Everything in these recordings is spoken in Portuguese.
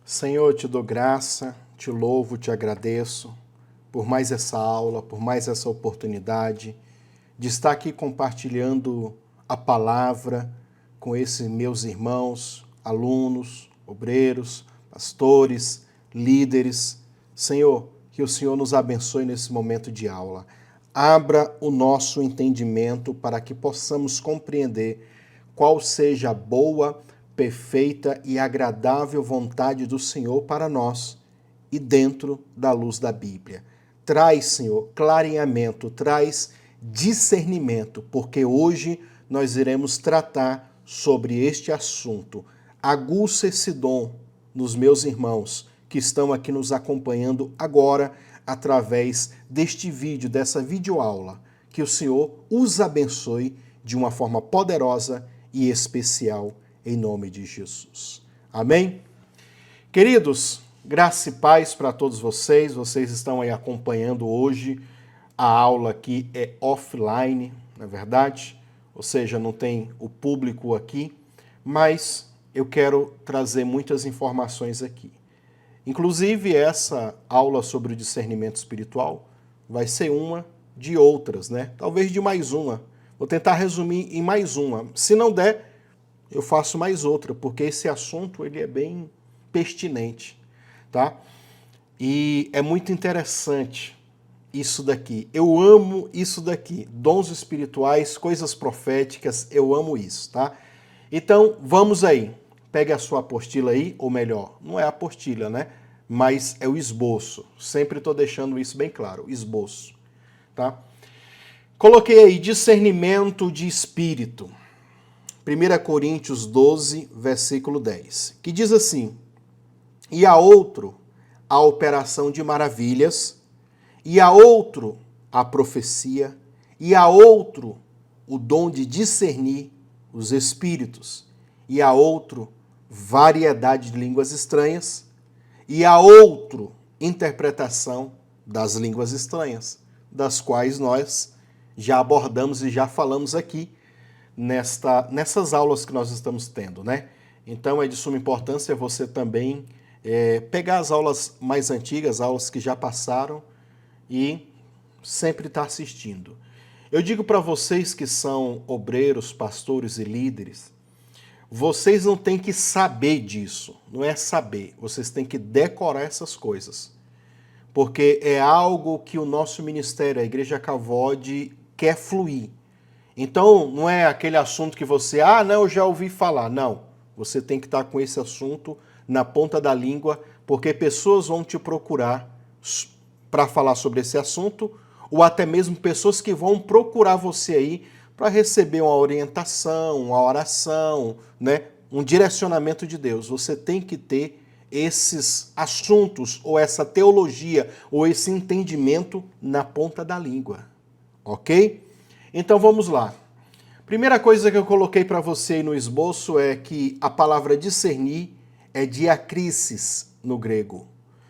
Senhor, eu te dou graça, te louvo, te agradeço por mais essa aula, por mais essa oportunidade de estar aqui compartilhando a palavra com esses meus irmãos, alunos, obreiros, pastores, líderes. Senhor, que o Senhor nos abençoe nesse momento de aula. Abra o nosso entendimento para que possamos compreender qual seja a boa, perfeita e agradável vontade do Senhor para nós e dentro da luz da Bíblia. Traz, Senhor, clareamento, traz discernimento, porque hoje nós iremos tratar sobre este assunto. Aguça esse dom nos meus irmãos que estão aqui nos acompanhando agora através deste vídeo, dessa videoaula. Que o Senhor os abençoe de uma forma poderosa e especial, em nome de Jesus. Amém? Queridos, graça e paz para todos vocês. Vocês estão aí acompanhando hoje a aula que é offline, na verdade, ou seja, não tem o público aqui, mas eu quero trazer muitas informações aqui. Inclusive, essa aula sobre o discernimento espiritual vai ser uma de outras, né? Talvez de mais uma. Vou tentar resumir em mais uma. Se não der, eu faço mais outra, porque esse assunto ele é bem pertinente, tá? E é muito interessante isso daqui. Eu amo isso daqui. Dons espirituais, coisas proféticas, eu amo isso, tá? Então, vamos aí. Pegue a sua apostila aí, ou melhor, não é a apostila, né? Mas é o esboço. Sempre estou deixando isso bem claro, esboço, tá? Coloquei aí discernimento de espírito. 1 Coríntios 12, versículo 10, que diz assim: e a outro a operação de maravilhas, e a outro a profecia, e a outro o dom de discernir os espíritos, e a outro variedade de línguas estranhas, e a outro interpretação das línguas estranhas, das quais nós já abordamos e já falamos aqui nessas aulas que nós estamos tendo, né? Então é de suma importância você também pegar as aulas mais antigas, aulas que já passaram e sempre estar assistindo. Eu digo para vocês que são obreiros, pastores e líderes, vocês não têm que saber disso, não é saber, vocês têm que decorar essas coisas, porque é algo que o nosso ministério, a Igreja Cavode, quer fluir. Então, não é aquele assunto que você, não, eu já ouvi falar. Não, você tem que estar com esse assunto na ponta da língua, porque pessoas vão te procurar para falar sobre esse assunto, ou até mesmo pessoas que vão procurar você aí para receber uma orientação, uma oração, né, um direcionamento de Deus. Você tem que ter esses assuntos, ou essa teologia, ou esse entendimento na ponta da língua, ok? Então vamos lá. Primeira coisa que eu coloquei para você aí no esboço é que a palavra discernir é diakrisis no grego.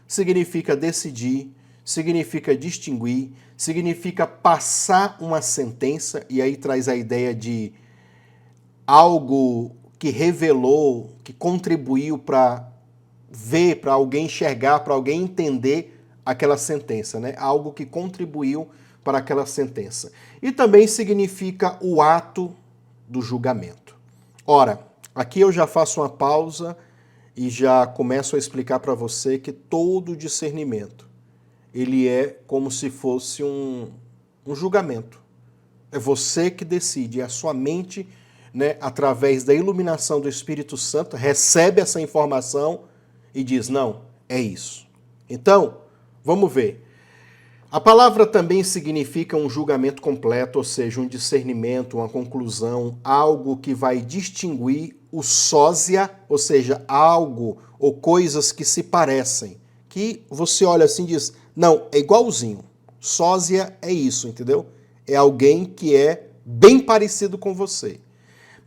Significa decidir, significa distinguir, significa passar uma sentença, e aí traz a ideia de algo que revelou, que contribuiu para ver, para alguém enxergar, para alguém entender aquela sentença, né? Algo que contribuiu para aquela sentença. E também significa o ato do julgamento. Ora, aqui eu já faço uma pausa e já começo a explicar para você que todo discernimento, ele é como se fosse um julgamento. É você que decide, é a sua mente, né, através da iluminação do Espírito Santo, recebe essa informação e diz, não, é isso. Então, vamos ver. A palavra também significa um julgamento completo, ou seja, um discernimento, uma conclusão, algo que vai distinguir o sósia, ou seja, algo ou coisas que se parecem, que você olha assim e diz, não, é igualzinho, sósia é isso, entendeu? É alguém que é bem parecido com você.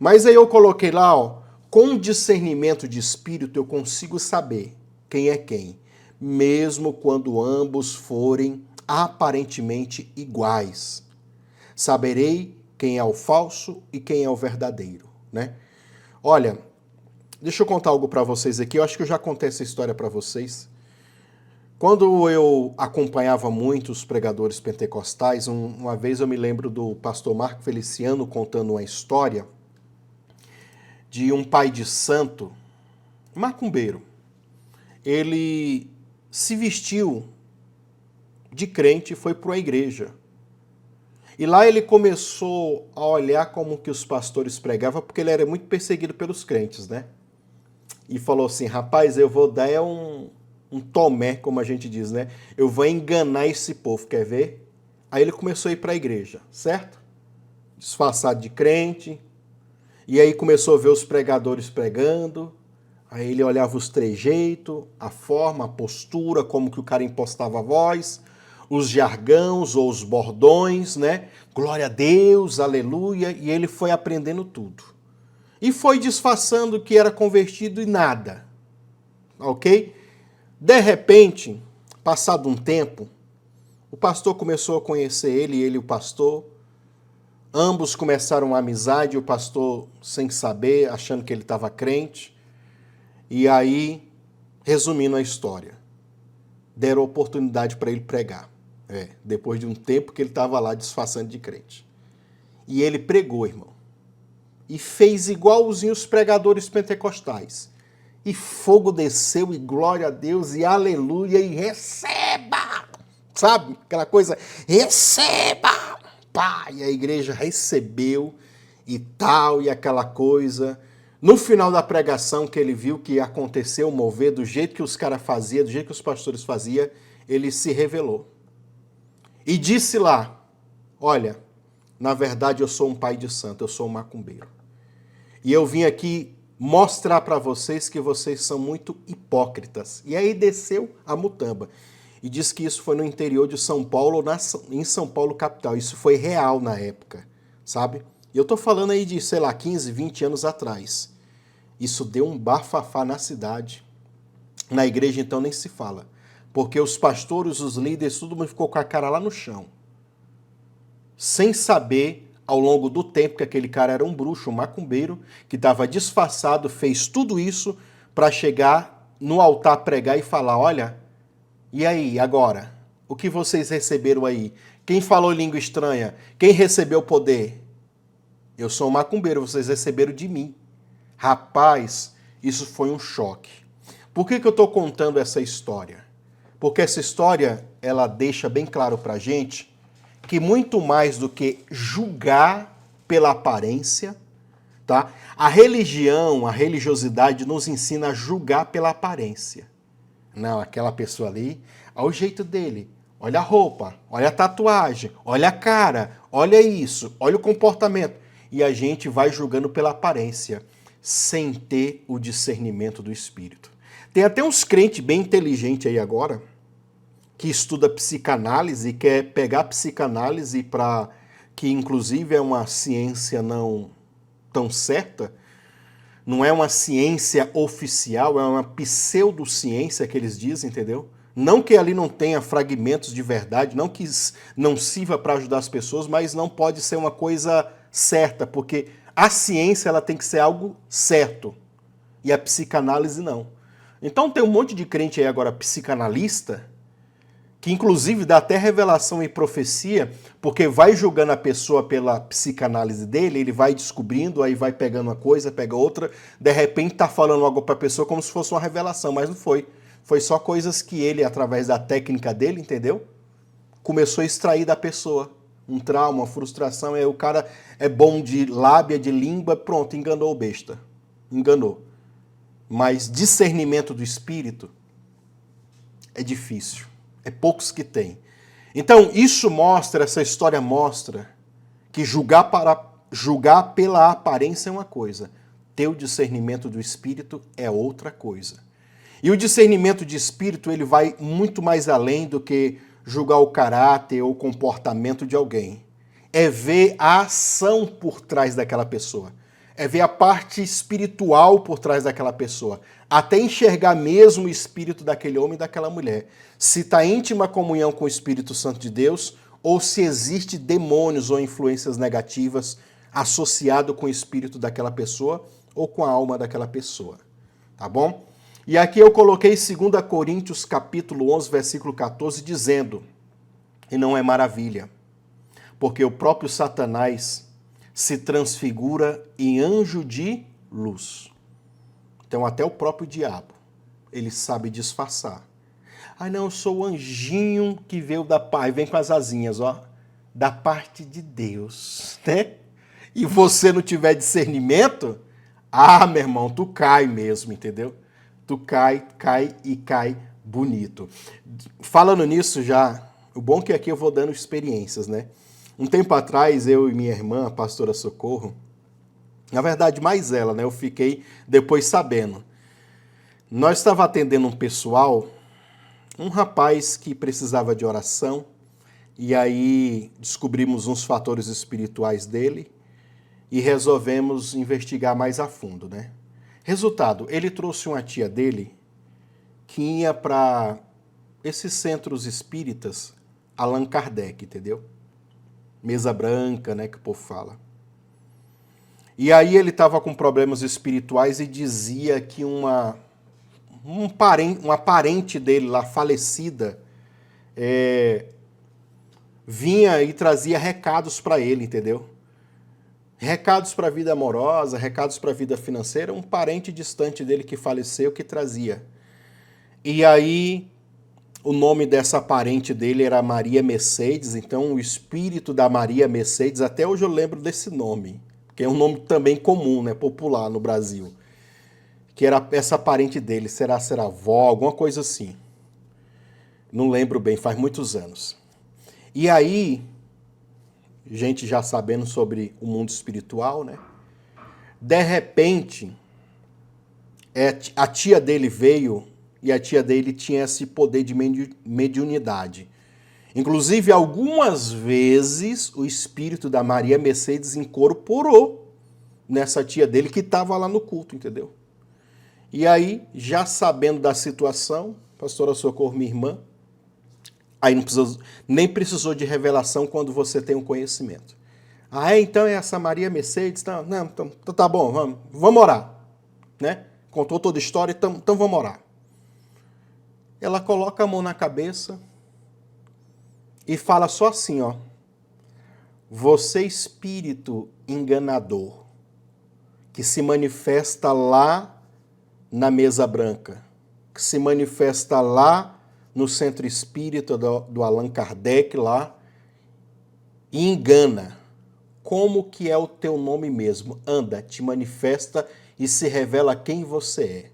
Mas aí eu coloquei lá, ó, com discernimento de espírito eu consigo saber quem é quem, mesmo quando ambos forem aparentemente iguais. Saberei quem é o falso e quem é o verdadeiro, né? Olha, Deixa eu contar algo para vocês aqui. Eu acho que eu já contei essa história para vocês. Quando eu acompanhava muitos pregadores pentecostais, uma vez eu me lembro do pastor Marco Feliciano contando uma história de um pai de santo, macumbeiro. Ele se vestiu de crente e foi para uma igreja. E lá ele começou a olhar como que os pastores pregavam, porque ele era muito perseguido pelos crentes, né? E falou assim, rapaz, eu vou dar um tomé, como a gente diz, né? Eu vou enganar esse povo, quer ver? Aí ele começou a ir para a igreja, certo? Disfarçado de crente. E aí começou a ver os pregadores pregando. Aí ele olhava os trejeitos, a forma, a postura, como que o cara impostava a voz, os jargões ou os bordões, né? Glória a Deus, aleluia. E ele foi aprendendo tudo. E foi disfarçando que era convertido e nada. Ok? De repente, passado um tempo, o pastor começou a conhecer ele, ele e o pastor. Ambos começaram uma amizade, o pastor sem saber, achando que ele estava crente. E aí, resumindo a história, deram oportunidade para ele pregar. Depois de um tempo que ele estava lá disfarçando de crente. E ele pregou, irmão. E fez igualzinho os pregadores pentecostais. E fogo desceu, e glória a Deus, e aleluia, e receba! Sabe? Aquela coisa, receba! Pá! E a igreja recebeu, e tal, e aquela coisa. No final da pregação, que ele viu que aconteceu mover do jeito que os caras faziam, do jeito que os pastores faziam, ele se revelou. E disse lá, olha, na verdade eu sou um pai de santo, eu sou um macumbeiro. E eu vim aqui mostrar para vocês que vocês são muito hipócritas. E aí desceu a mutamba. E diz que isso foi no interior de São Paulo, em São Paulo capital. Isso foi real na época, sabe? E eu tô falando aí de, sei lá, 15, 20 anos atrás. Isso deu um bafafá na cidade. Na igreja, então, nem se fala. Porque os pastores, os líderes, todo mundo ficou com a cara lá no chão. Sem saber, ao longo do tempo, que aquele cara era um bruxo, um macumbeiro, que estava disfarçado, fez tudo isso para chegar no altar, pregar e falar, olha, e aí, agora? O que vocês receberam aí? Quem falou língua estranha? Quem recebeu poder? Eu sou um macumbeiro, vocês receberam de mim. Rapaz, isso foi um choque. Por que eu estou contando essa história? Porque essa história, ela deixa bem claro pra gente que muito mais do que julgar pela aparência, tá? A religião, a religiosidade nos ensina a julgar pela aparência. Não, aquela pessoa ali, olha o jeito dele, olha a roupa, olha a tatuagem, olha a cara, olha isso, olha o comportamento. E a gente vai julgando pela aparência, sem ter o discernimento do espírito. Tem até uns crentes bem inteligentes aí agora, que estuda psicanálise e quer pegar a psicanálise para que inclusive é uma ciência não tão certa, não é uma ciência oficial, é uma pseudociência que eles dizem, entendeu? Não que ali não tenha fragmentos de verdade, não que não sirva para ajudar as pessoas, mas não pode ser uma coisa certa, porque a ciência ela tem que ser algo certo e a psicanálise não. Então tem um monte de crente aí agora psicanalista, que inclusive dá até revelação e profecia, porque vai julgando a pessoa pela psicanálise dele, ele vai descobrindo, aí vai pegando uma coisa, pega outra, de repente tá falando algo para a pessoa como se fosse uma revelação, mas não foi. Foi só coisas que ele, através da técnica dele, entendeu? Começou a extrair da pessoa. Um trauma, uma frustração, aí o cara é bom de lábia, de língua, pronto, enganou o besta. Enganou. Mas discernimento do espírito é difícil. É poucos que têm. Então, isso mostra, essa história mostra que julgar pela aparência é uma coisa, ter o discernimento do espírito é outra coisa. E o discernimento de espírito, ele vai muito mais além do que julgar o caráter ou o comportamento de alguém. É ver a ação por trás daquela pessoa. É ver a parte espiritual por trás daquela pessoa. Até enxergar mesmo o espírito daquele homem e daquela mulher. Se está em íntima comunhão com o Espírito Santo de Deus ou se existe demônios ou influências negativas associado com o espírito daquela pessoa ou com a alma daquela pessoa. tá bom? E aqui eu coloquei 2 Coríntios capítulo 11, versículo 14, dizendo, e não é maravilha, porque o próprio Satanás se transfigura em anjo de luz. Então até o próprio diabo, ele sabe disfarçar. Ah, não, eu sou o anjinho que veio da paz, vem com as asinhas, ó, da parte de Deus, né? E você não tiver discernimento, ah, meu irmão, tu cai mesmo, entendeu? Tu cai e cai bonito. Falando nisso já, o bom é que aqui eu vou dando experiências, né? Um tempo atrás, eu e minha irmã, a pastora Socorro, na verdade, mais ela, né? Eu fiquei depois sabendo. Nós estávamos atendendo um pessoal, um rapaz que precisava de oração, e aí descobrimos uns fatores espirituais dele e resolvemos investigar mais a fundo, né? Resultado, ele trouxe uma tia dele que ia para esses centros espíritas, Allan Kardec, entendeu? Mesa branca, né, que o povo fala. E aí ele estava com problemas espirituais e dizia que uma parente dele lá, falecida, vinha e trazia recados para ele, entendeu? Recados para a vida amorosa, recados para a vida financeira, um parente distante dele que faleceu que trazia. E aí o nome dessa parente dele era Maria Mercedes, então o espírito da Maria Mercedes, até hoje eu lembro desse nome, que é um nome também comum, né, popular no Brasil, que era essa parente dele, será avó, alguma coisa assim. Não lembro bem, faz muitos anos. E aí, gente já sabendo sobre o mundo espiritual, né? De repente, a tia dele veio e a tia dele tinha esse poder de mediunidade. Inclusive, algumas vezes, o espírito da Maria Mercedes incorporou nessa tia dele que estava lá no culto, entendeu? E aí, já sabendo da situação, pastora Socorro, minha irmã, aí nem precisou de revelação quando você tem um conhecimento. Ah, então é essa Maria Mercedes? Não, então, tá bom, vamos orar. Né? Contou toda a história, então vamos orar. Ela coloca a mão na cabeça e fala só assim, ó. Você, espírito enganador, que se manifesta lá na mesa branca, que se manifesta lá no centro espírita do Allan Kardec lá, e engana. Como que é o teu nome mesmo? Anda, te manifesta e se revela quem você é.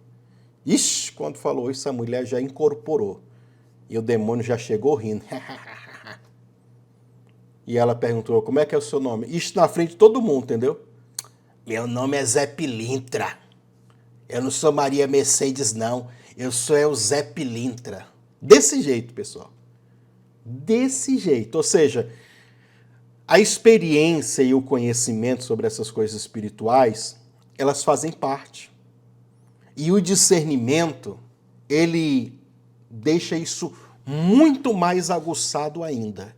Ixi, quando falou isso, a mulher já incorporou. E o demônio já chegou rindo. E ela perguntou, como é que é o seu nome? Isso na frente de todo mundo, entendeu? Meu nome é Zé Pilintra. Eu não sou Maria Mercedes, não. Eu sou o Zé Pilintra. Desse jeito, pessoal. Desse jeito. Ou seja, a experiência e o conhecimento sobre essas coisas espirituais, elas fazem parte. E o discernimento, ele deixa isso muito mais aguçado ainda,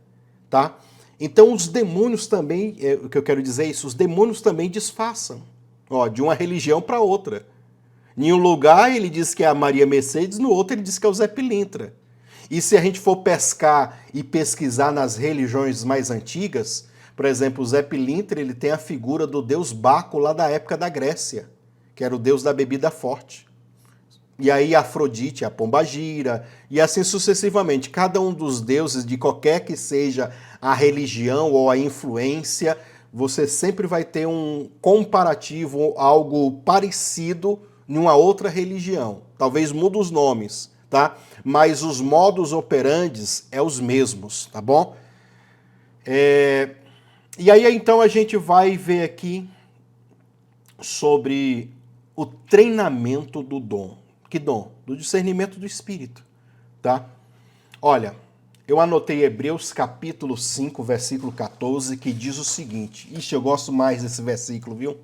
tá? Então os demônios também, o que eu quero dizer é isso, os demônios também disfarçam, ó, de uma religião para outra. Em um lugar ele diz que é a Maria Mercedes, no outro ele diz que é o Zé Pilintra. E se a gente for pescar e pesquisar nas religiões mais antigas, por exemplo, o Zé Pilintra, ele tem a figura do deus Baco lá da época da Grécia, que era o deus da bebida forte. E aí Afrodite, a pombagira, e assim sucessivamente. Cada um dos deuses, de qualquer que seja a religião ou a influência, você sempre vai ter um comparativo, algo parecido em uma outra religião. Talvez mude os nomes, tá? Mas os modus operandes é os mesmos, tá bom? E aí então a gente vai ver aqui sobre o treinamento do dom. Que dom? Do discernimento do Espírito, tá? Olha, eu anotei Hebreus capítulo 5, versículo 14, que diz o seguinte. Ixi, eu gosto mais desse versículo, viu?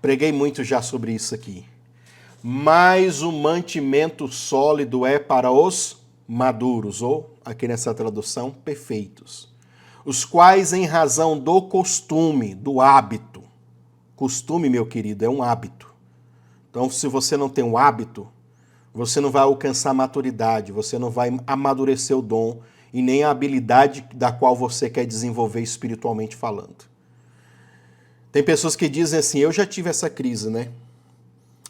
Preguei muito já sobre isso aqui. Mas o mantimento sólido é para os maduros, ou, aqui nessa tradução, perfeitos, os quais, em razão do costume, do hábito, costume, meu querido, é um hábito, Então, se você não tem o hábito, você não vai alcançar a maturidade, você não vai amadurecer o dom e nem a habilidade da qual você quer desenvolver espiritualmente falando. Tem pessoas que dizem assim, eu já tive essa crise, né?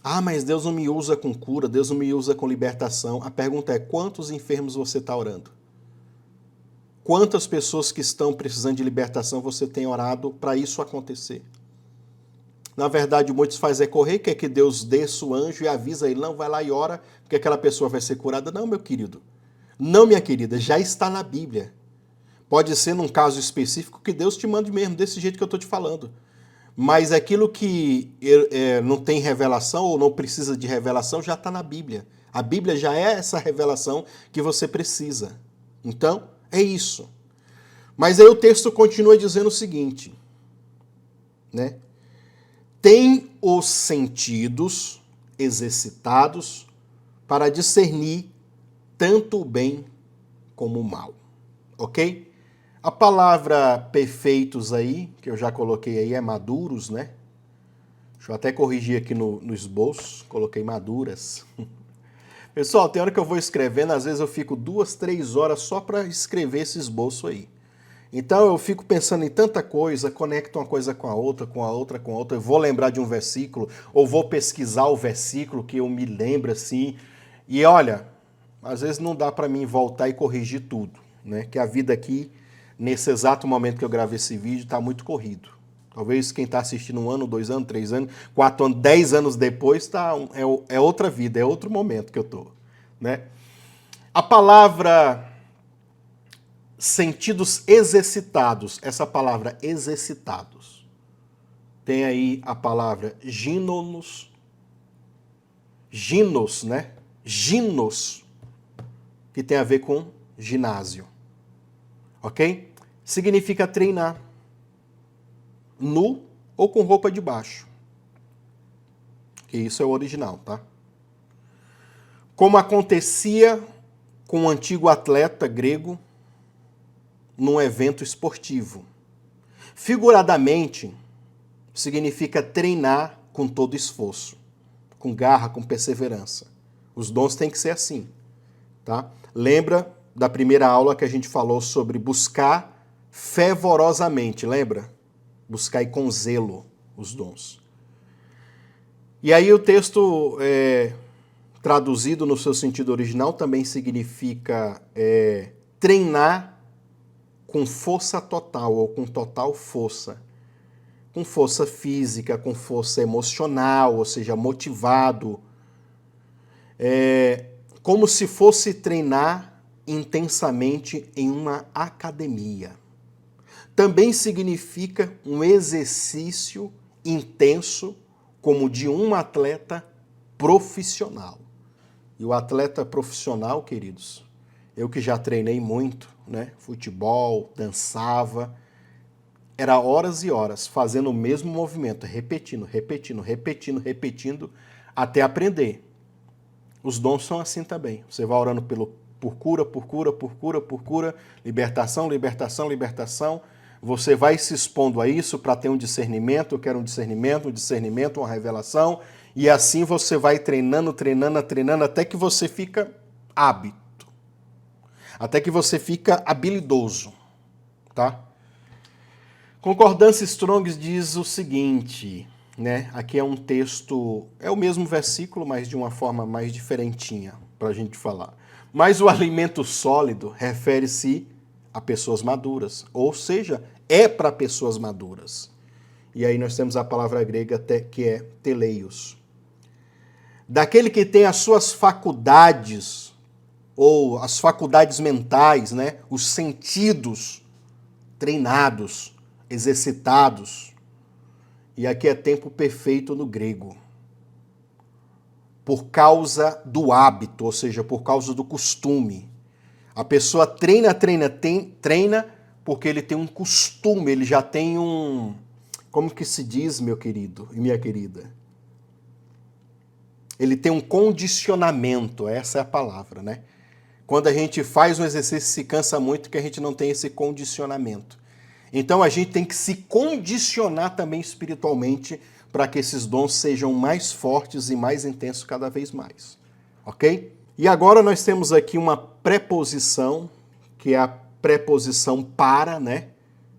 Ah, mas Deus não me usa com cura, Deus não me usa com libertação. A pergunta é, quantos enfermos você está orando? Quantas pessoas que estão precisando de libertação você tem orado para isso acontecer? Na verdade, muitos fazem é correr, quer que Deus desça o anjo e avisa ele, não, vai lá e ora, porque aquela pessoa vai ser curada. Não, meu querido. Não, minha querida, já está na Bíblia. Pode ser num caso específico que Deus te mande mesmo, desse jeito que eu estou te falando. Mas aquilo que não tem revelação ou não precisa de revelação já está na Bíblia. A Bíblia já é essa revelação que você precisa. Então, é isso. Mas aí o texto continua dizendo o seguinte, né? Tem os sentidos exercitados para discernir tanto o bem como o mal, ok? A palavra perfeitos aí, que eu já coloquei aí, é maduros, né? Deixa eu até corrigir aqui no esboço, coloquei maduras. Pessoal, tem hora que eu vou escrevendo, às vezes eu fico 2, 3 horas só para escrever esse esboço aí. Então eu fico pensando em tanta coisa, conecto uma coisa com a outra, com a outra, com a outra. Eu vou lembrar de um versículo, ou vou pesquisar o versículo que eu me lembro assim. E olha, às vezes não dá para mim voltar e corrigir tudo, né? Que a vida aqui, nesse exato momento que eu gravei esse vídeo, está muito corrido. Talvez quem está assistindo 1 ano, 2 anos, 3 anos, 4 anos, 10 anos depois, é outra vida, é outro momento que eu estou, né? A palavra sentidos exercitados, essa palavra exercitados, tem aí a palavra ginos, né? Ginos, que tem a ver com ginásio, ok? Significa treinar, nu ou com roupa de baixo, que isso é o original, tá? Como acontecia com o antigo atleta grego, num evento esportivo. Figuradamente, significa treinar com todo esforço, com garra, com perseverança. Os dons têm que ser assim, tá? Lembra da primeira aula que a gente falou sobre buscar fervorosamente, lembra? Buscar com zelo os dons. E aí o texto traduzido no seu sentido original também significa treinar com força total ou com total força. Com força física, com força emocional, ou seja, motivado. Como se fosse treinar intensamente em uma academia. Também significa um exercício intenso, como de um atleta profissional. E o atleta profissional, queridos, eu que já treinei muito, né? Futebol, dançava, era horas e horas fazendo o mesmo movimento, repetindo, até aprender. Os dons são assim também. Você vai orando por cura, libertação. Você vai se expondo a isso para ter um discernimento, eu quero um discernimento, uma revelação, e assim você vai treinando, até que você fica hábito. Até que você fica habilidoso, tá? Concordância Strong diz o seguinte, né? Aqui é um texto, é o mesmo versículo, mas de uma forma mais diferentinha para a gente falar. Mas o alimento sólido refere-se a pessoas maduras, ou seja, é para pessoas maduras. E aí nós temos a palavra grega que é teleios. Daquele que tem as suas faculdades, ou as faculdades mentais, né? Os sentidos treinados, exercitados. E aqui é tempo perfeito no grego. Por causa do hábito, ou seja, por causa do costume. A pessoa treina porque ele tem um costume, ele já tem um... Como que se diz, meu querido e minha querida? Ele tem um condicionamento, essa é a palavra, né? Quando a gente faz um exercício, se cansa muito que a gente não tem esse condicionamento. Então a gente tem que se condicionar também espiritualmente para que esses dons sejam mais fortes e mais intensos cada vez mais. Ok? E agora nós temos aqui uma preposição, que é a preposição para, né?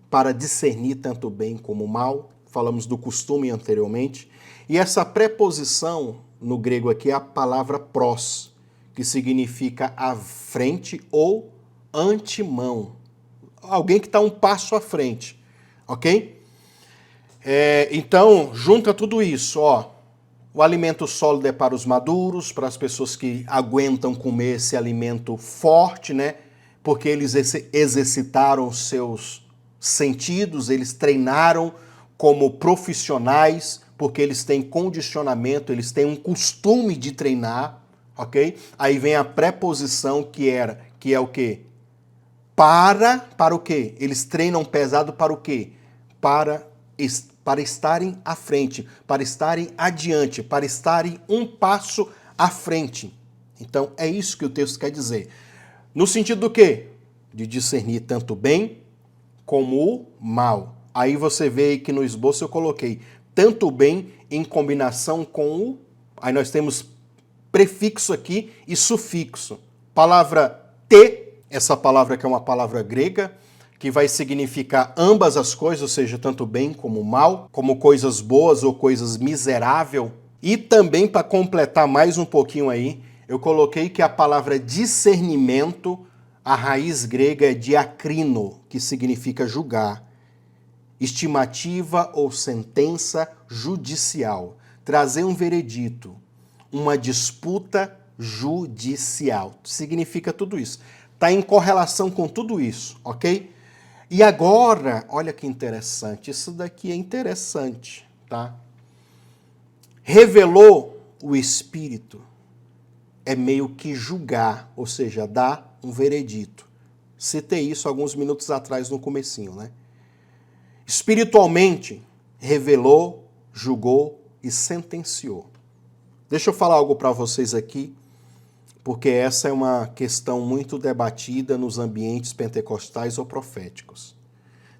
Para discernir tanto o bem como o mal. Falamos do costume anteriormente. E essa preposição, no grego aqui, é a palavra pros, que significa à frente ou antemão. Alguém que está um passo à frente. Ok? Então, junta tudo isso, ó. O alimento sólido é para os maduros, para as pessoas que aguentam comer esse alimento forte, né? Porque eles exercitaram os seus sentidos, eles treinaram como profissionais, porque eles têm condicionamento, eles têm um costume de treinar, ok? Aí vem a preposição que é o quê? Para o quê? Eles treinam pesado para o quê? Para estarem à frente, para estarem adiante, para estarem um passo à frente. Então, é isso que o texto quer dizer. No sentido do quê? De discernir tanto o bem como o mal. Aí você vê aí que no esboço eu coloquei tanto o bem em combinação com o... Aí nós temos prefixo aqui e sufixo. Palavra te, essa palavra que é uma palavra grega, que vai significar ambas as coisas, ou seja, tanto bem como mal, como coisas boas ou coisas miseráveis. E também, para completar mais um pouquinho aí, eu coloquei que a palavra discernimento, a raiz grega é diacrino, que significa julgar. Estimativa ou sentença judicial. Trazer um veredito, uma disputa judicial. Significa tudo isso. Está em correlação com tudo isso, ok? E agora, olha que interessante, isso daqui é interessante, tá? Revelou o Espírito, é meio que julgar, ou seja, dar um veredito. Citei isso alguns minutos atrás no comecinho, né? Espiritualmente, revelou, julgou e sentenciou. Deixa eu falar algo para vocês aqui, porque essa é uma questão muito debatida nos ambientes pentecostais ou proféticos.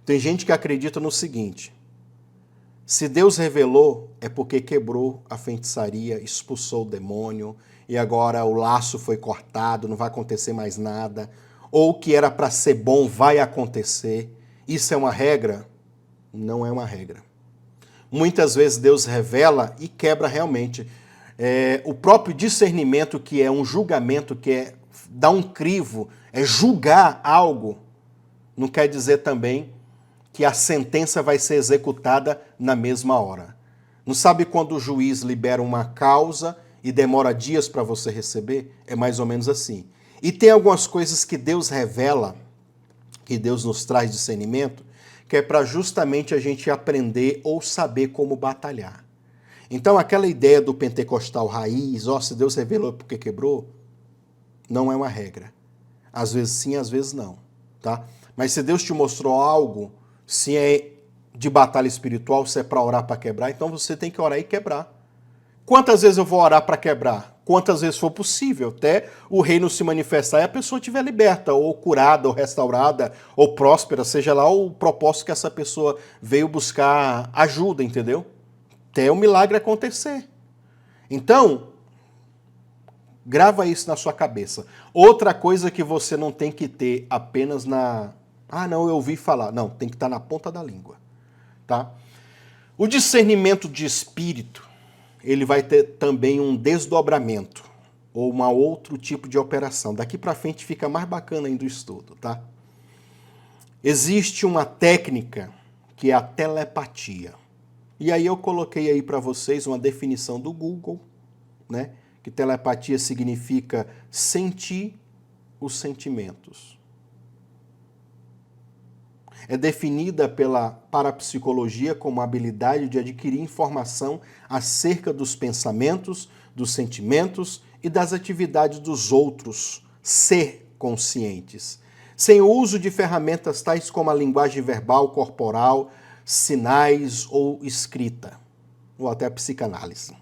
Tem gente que acredita no seguinte: se Deus revelou, é porque quebrou a feitiçaria, expulsou o demônio, e agora o laço foi cortado, não vai acontecer mais nada, ou o que era para ser bom vai acontecer. Isso é uma regra? Não é uma regra. Muitas vezes Deus revela e quebra realmente. O próprio discernimento, que é um julgamento, que é dar um crivo, é julgar algo, não quer dizer também que a sentença vai ser executada na mesma hora. Não sabe quando o juiz libera uma causa e demora dias para você receber? É mais ou menos assim. E tem algumas coisas que Deus revela, que Deus nos traz discernimento, que é para justamente a gente aprender ou saber como batalhar. Então, aquela ideia do pentecostal raiz, se Deus revelou é porque quebrou, não é uma regra. Às vezes sim, às vezes não, tá? Mas se Deus te mostrou algo, se é de batalha espiritual, se é para orar para quebrar, então você tem que orar e quebrar. Quantas vezes eu vou orar para quebrar? Quantas vezes for possível, até o reino se manifestar e a pessoa estiver liberta, ou curada, ou restaurada, ou próspera, seja lá o propósito que essa pessoa veio buscar ajuda, entendeu? Até o milagre acontecer. Então, grava isso na sua cabeça. Outra coisa que você não tem que ter apenas na... não, eu ouvi falar. Não, tem que estar na ponta da língua. Tá? O discernimento de espírito, ele vai ter também um desdobramento, ou um outro tipo de operação. Daqui para frente fica mais bacana ainda o estudo, tá? Existe uma técnica que é a telepatia. E aí eu coloquei aí para vocês uma definição do Google, né? Que telepatia significa sentir os sentimentos. É definida pela parapsicologia como a habilidade de adquirir informação acerca dos pensamentos, dos sentimentos e das atividades dos outros, ser conscientes, sem o uso de ferramentas tais como a linguagem verbal, corporal, sinais ou escrita, ou até a psicanálise.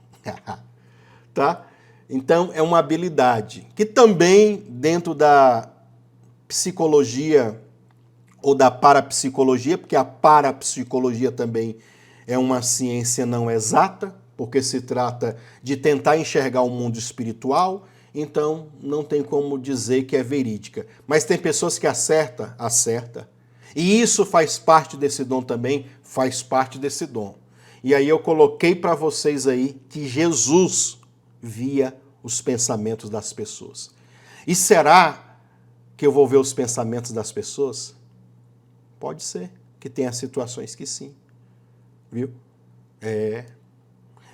Tá? Então, é uma habilidade que também, dentro da psicologia ou da parapsicologia, porque a parapsicologia também é uma ciência não exata, porque se trata de tentar enxergar o mundo espiritual, então não tem como dizer que é verídica. Mas tem pessoas que acerta. E isso faz parte desse dom também, faz parte desse dom. E aí eu coloquei para vocês aí que Jesus via os pensamentos das pessoas. E será que eu vou ver os pensamentos das pessoas? Pode ser que tenha situações que sim. Viu?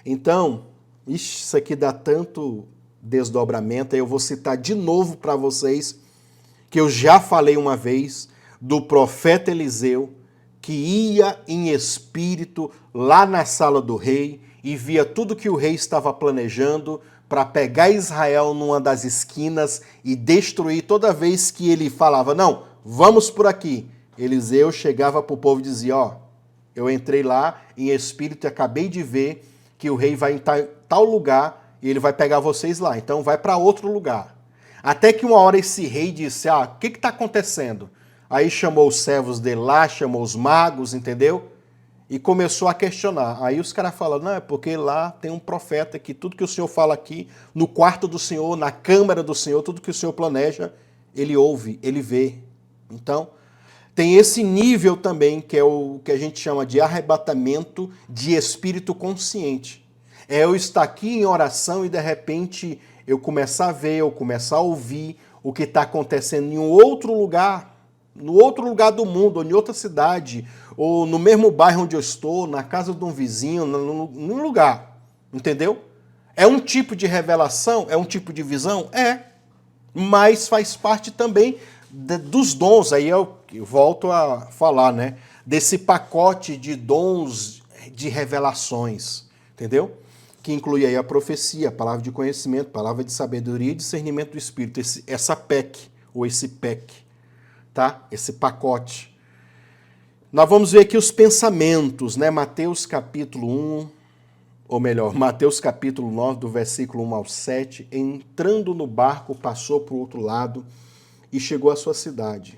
Então, isso aqui dá tanto desdobramento, aí eu vou citar de novo para vocês, que eu já falei uma vez, do profeta Eliseu, que ia em espírito lá na sala do rei e via tudo que o rei estava planejando para pegar Israel numa das esquinas e destruir toda vez que ele falava, não, vamos por aqui. Eliseu chegava para o povo e dizia, ó, eu entrei lá em espírito e acabei de ver que o rei vai em tal lugar e ele vai pegar vocês lá, então vai para outro lugar. Até que uma hora esse rei disse, o que está acontecendo? Aí chamou os servos dele lá, chamou os magos, entendeu? E começou a questionar. Aí os caras falam, não, é porque lá tem um profeta que tudo que o senhor fala aqui, no quarto do senhor, na câmara do senhor, tudo que o senhor planeja, ele ouve, ele vê. Então, tem esse nível também, que é o que a gente chama de arrebatamento de espírito consciente. É eu estar aqui em oração e de repente eu começar a ver, eu começar a ouvir o que está acontecendo em um outro lugar, no outro lugar do mundo, ou em outra cidade, ou no mesmo bairro onde eu estou, na casa de um vizinho, num lugar. Entendeu? É um tipo de revelação? É um tipo de visão? É. Mas faz parte também dos dons. Aí eu volto a falar, né? Desse pacote de dons de revelações. Entendeu? Que inclui aí a profecia, a palavra de conhecimento, palavra de sabedoria e discernimento do Espírito. Essa PEC, ou esse PEC. Tá? Esse pacote. Nós vamos ver aqui os pensamentos, né? Mateus capítulo 1, ou melhor, Mateus capítulo 9, do versículo 1 ao 7, entrando no barco, passou para o outro lado e chegou à sua cidade.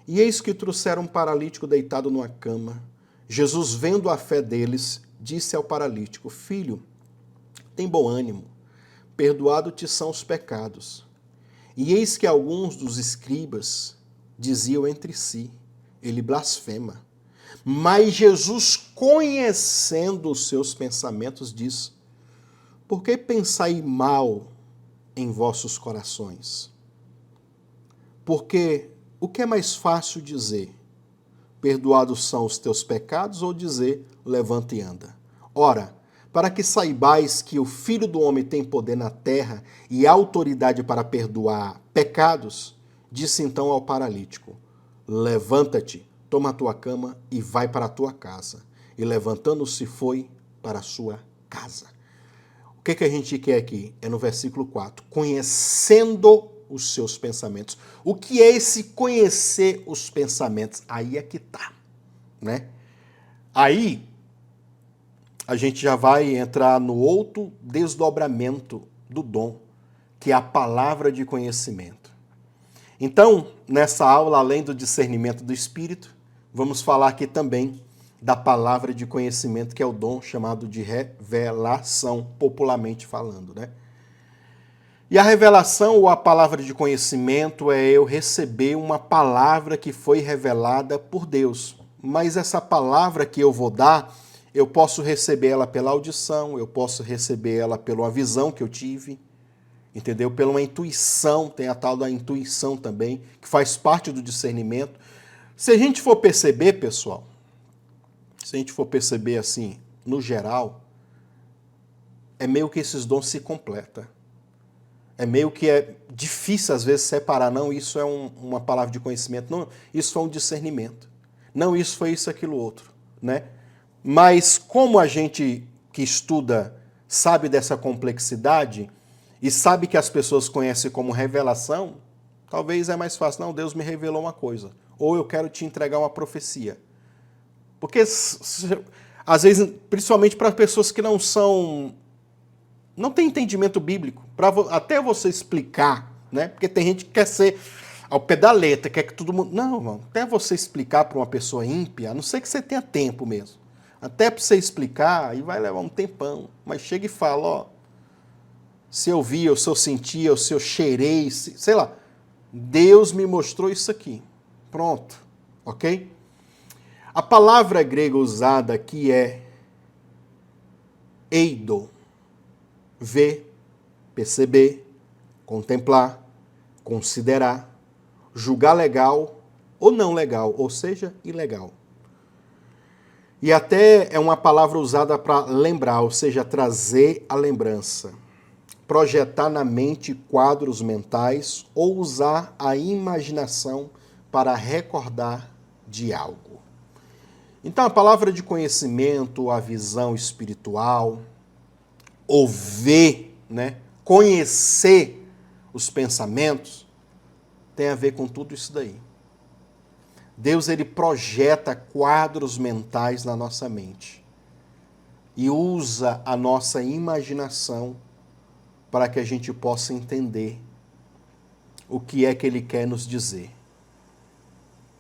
E eis que trouxeram um paralítico deitado numa cama. Jesus, vendo a fé deles, disse ao paralítico, filho, tem bom ânimo, perdoado te são os pecados. E eis que alguns dos escribas diziam entre si, ele blasfema. Mas Jesus, conhecendo os seus pensamentos, diz, por que pensai mal em vossos corações? Porque o que é mais fácil dizer? Perdoados são os teus pecados ou dizer, levanta e anda? Ora, para que saibais que o Filho do Homem tem poder na terra e autoridade para perdoar pecados, disse então ao paralítico, levanta-te, toma a tua cama e vai para a tua casa. E levantando-se foi para a sua casa. O que a gente quer aqui? É no versículo 4. Conhecendo os seus pensamentos. O que é esse conhecer os pensamentos? Aí é que tá, né? Aí a gente já vai entrar no outro desdobramento do dom, que é a palavra de conhecimento. Então, nessa aula, além do discernimento do Espírito, vamos falar aqui também da palavra de conhecimento, que é o dom chamado de revelação, popularmente falando, né? E a revelação ou a palavra de conhecimento é eu receber uma palavra que foi revelada por Deus. Mas essa palavra que eu vou dar, eu posso receber ela pela audição, eu posso receber ela pela visão que eu tive, entendeu? Pela uma intuição, tem a tal da intuição também, que faz parte do discernimento. Se a gente for perceber, pessoal, se a gente for perceber assim, no geral, é meio que esses dons se completam. É meio que é difícil às vezes separar, não, isso é uma palavra de conhecimento, não, isso foi um discernimento. Não, isso foi isso, aquilo, outro, né? Mas como a gente que estuda sabe dessa complexidade e sabe que as pessoas conhecem como revelação, talvez é mais fácil, não, Deus me revelou uma coisa, ou eu quero te entregar uma profecia. Porque às vezes, principalmente para pessoas que não tem entendimento bíblico, até você explicar, né? Porque tem gente que quer ser ao pé da letra, quer que todo mundo... Não, irmão, até você explicar para uma pessoa ímpia, a não ser que você tenha tempo mesmo, Até para você explicar, aí vai levar um tempão. Mas chega e fala, ó, se eu vi, ou se eu senti, ou se eu cheirei, sei lá. Deus me mostrou isso aqui. Pronto, ok? A palavra grega usada aqui é eido. Ver, perceber, contemplar, considerar, julgar legal ou não legal, ou seja, ilegal. E até é uma palavra usada para lembrar, ou seja, trazer a lembrança, projetar na mente quadros mentais ou usar a imaginação para recordar de algo. Então, a palavra de conhecimento, a visão espiritual, ou ver, né, conhecer os pensamentos, tem a ver com tudo isso daí. Deus, ele projeta quadros mentais na nossa mente e usa a nossa imaginação para que a gente possa entender o que é que ele quer nos dizer.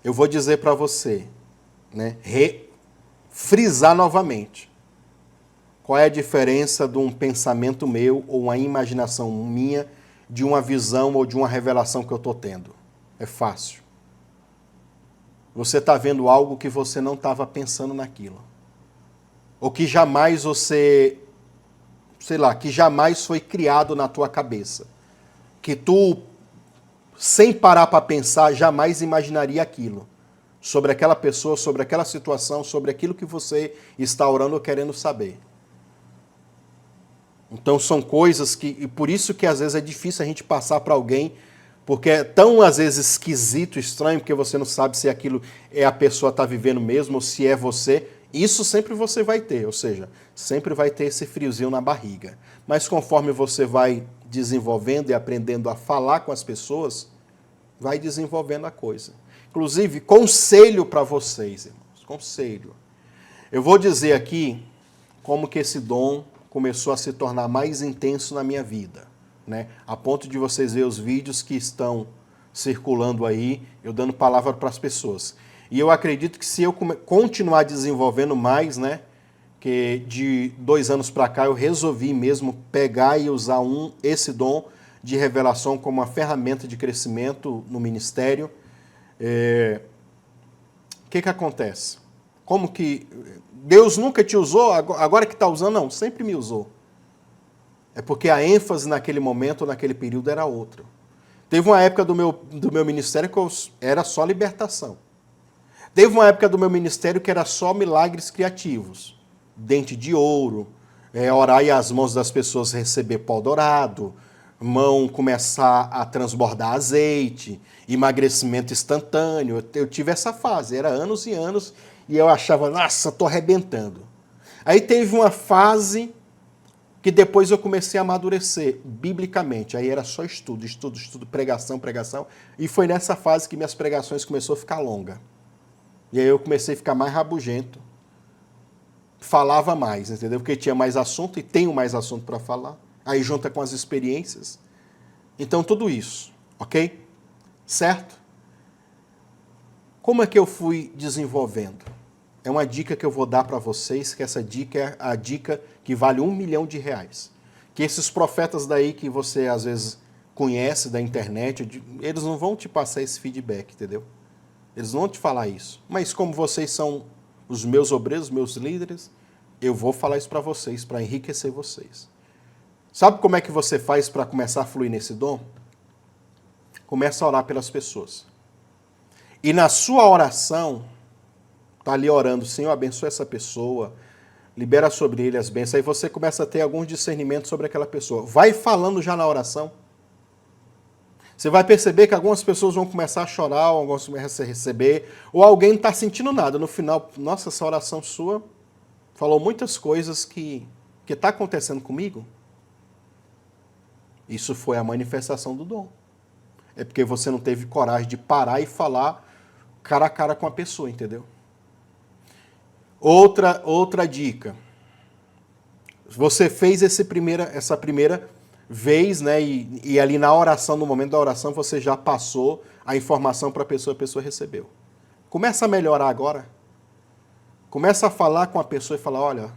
Eu vou dizer para você, né, frisar novamente. Qual é a diferença de um pensamento meu ou uma imaginação minha de uma visão ou de uma revelação que eu estou tendo? É fácil. Você está vendo algo que você não estava pensando naquilo. Ou que jamais você, sei lá, que jamais foi criado na tua cabeça. Que tu, sem parar para pensar, jamais imaginaria aquilo. Sobre aquela pessoa, sobre aquela situação, sobre aquilo que você está orando ou querendo saber. Então são coisas que, e por isso que às vezes é difícil a gente passar para alguém, porque é tão às vezes esquisito, estranho, porque você não sabe se aquilo é a pessoa está vivendo mesmo ou se é você. Isso sempre você vai ter, ou seja, sempre vai ter esse friozinho na barriga. Mas conforme você vai desenvolvendo e aprendendo a falar com as pessoas, vai desenvolvendo a coisa. Inclusive, conselho para vocês, irmãos, conselho. Eu vou dizer aqui como que esse dom começou a se tornar mais intenso na minha vida, né? A ponto de vocês verem os vídeos que estão circulando aí, eu dando palavra para as pessoas. E eu acredito que se eu continuar desenvolvendo mais, né, que de 2 anos para cá eu resolvi mesmo pegar e usar esse dom de revelação como uma ferramenta de crescimento no ministério. O que acontece? Como que Deus nunca te usou, agora que está usando? Não, sempre me usou. É porque a ênfase naquele momento, naquele período, era outra. Teve uma época do meu ministério que era só libertação. Teve uma época do meu ministério que era só milagres criativos. Dente de ouro, orar e as mãos das pessoas receber pó dourado, mão começar a transbordar azeite, emagrecimento instantâneo. Eu tive essa fase, era anos e anos, e eu achava, nossa, estou arrebentando. Aí teve uma fase que depois eu comecei a amadurecer, biblicamente. Aí era só estudo, pregação, e foi nessa fase que minhas pregações começaram a ficar longas. E aí eu comecei a ficar mais rabugento, falava mais, entendeu? Porque tinha mais assunto e tenho mais assunto para falar. Aí junta com as experiências. Então tudo isso, ok? Certo? Como é que eu fui desenvolvendo? É uma dica que eu vou dar para vocês, que essa dica é a dica que vale R$1 milhão. Que esses profetas daí que você às vezes conhece da internet, eles não vão te passar esse feedback, entendeu? Eles não vão te falar isso. Mas como vocês são os meus obreiros, meus líderes, eu vou falar isso para vocês, para enriquecer vocês. Sabe como é que você faz para começar a fluir nesse dom? Começa a orar pelas pessoas. E na sua oração, tá ali orando, Senhor, abençoa essa pessoa, libera sobre ele as bênçãos. Aí você começa a ter alguns discernimentos sobre aquela pessoa. Vai falando já na oração. Você vai perceber que algumas pessoas vão começar a chorar, algumas vão começar a receber, ou alguém não está sentindo nada. No final, nossa, essa oração sua falou muitas coisas que está acontecendo comigo. Isso foi a manifestação do dom. É porque você não teve coragem de parar e falar cara a cara com a pessoa, entendeu? Outra dica. Você fez essa primeira vez, né? E ali na oração, no momento da oração, você já passou a informação para a pessoa recebeu. Começa a melhorar agora. Começa a falar com a pessoa e fala, olha,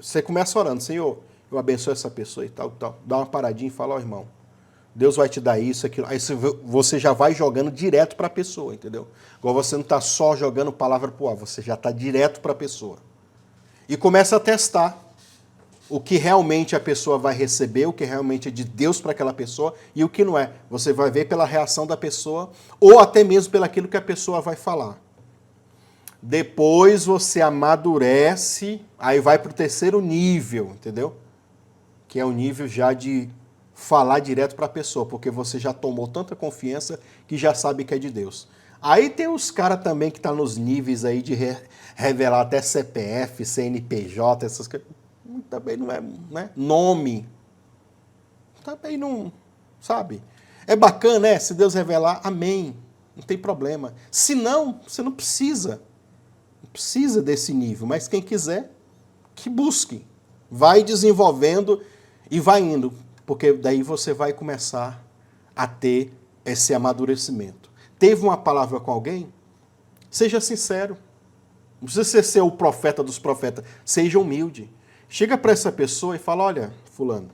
você começa orando, Senhor, eu abençoo essa pessoa e tal, tal. Dá uma paradinha e fala, ó, irmão, Deus vai te dar isso, aquilo. Aí você já vai jogando direto para a pessoa, entendeu? Igual você não está só jogando palavra pro ar, você já está direto para a pessoa. E começa a testar o que realmente a pessoa vai receber, o que realmente é de Deus para aquela pessoa e o que não é. Você vai ver pela reação da pessoa ou até mesmo pelaquilo que a pessoa vai falar. Depois você amadurece, aí vai para o terceiro nível, entendeu? Que é o nível já de falar direto para a pessoa, porque você já tomou tanta confiança que já sabe que é de Deus. Aí tem os caras também que estão nos níveis aí de revelar até CPF, CNPJ, essas coisas. Também não é, né? Nome. Também não, sabe? É bacana, se Deus revelar, amém. Não tem problema. Se não, você não precisa. Não precisa desse nível. Mas quem quiser, que busque. Vai desenvolvendo e vai indo. Porque daí você vai começar a ter esse amadurecimento. Teve uma palavra com alguém? Seja sincero. Não precisa ser o profeta dos profetas. Seja humilde. Chega para essa pessoa e fala, olha, fulano,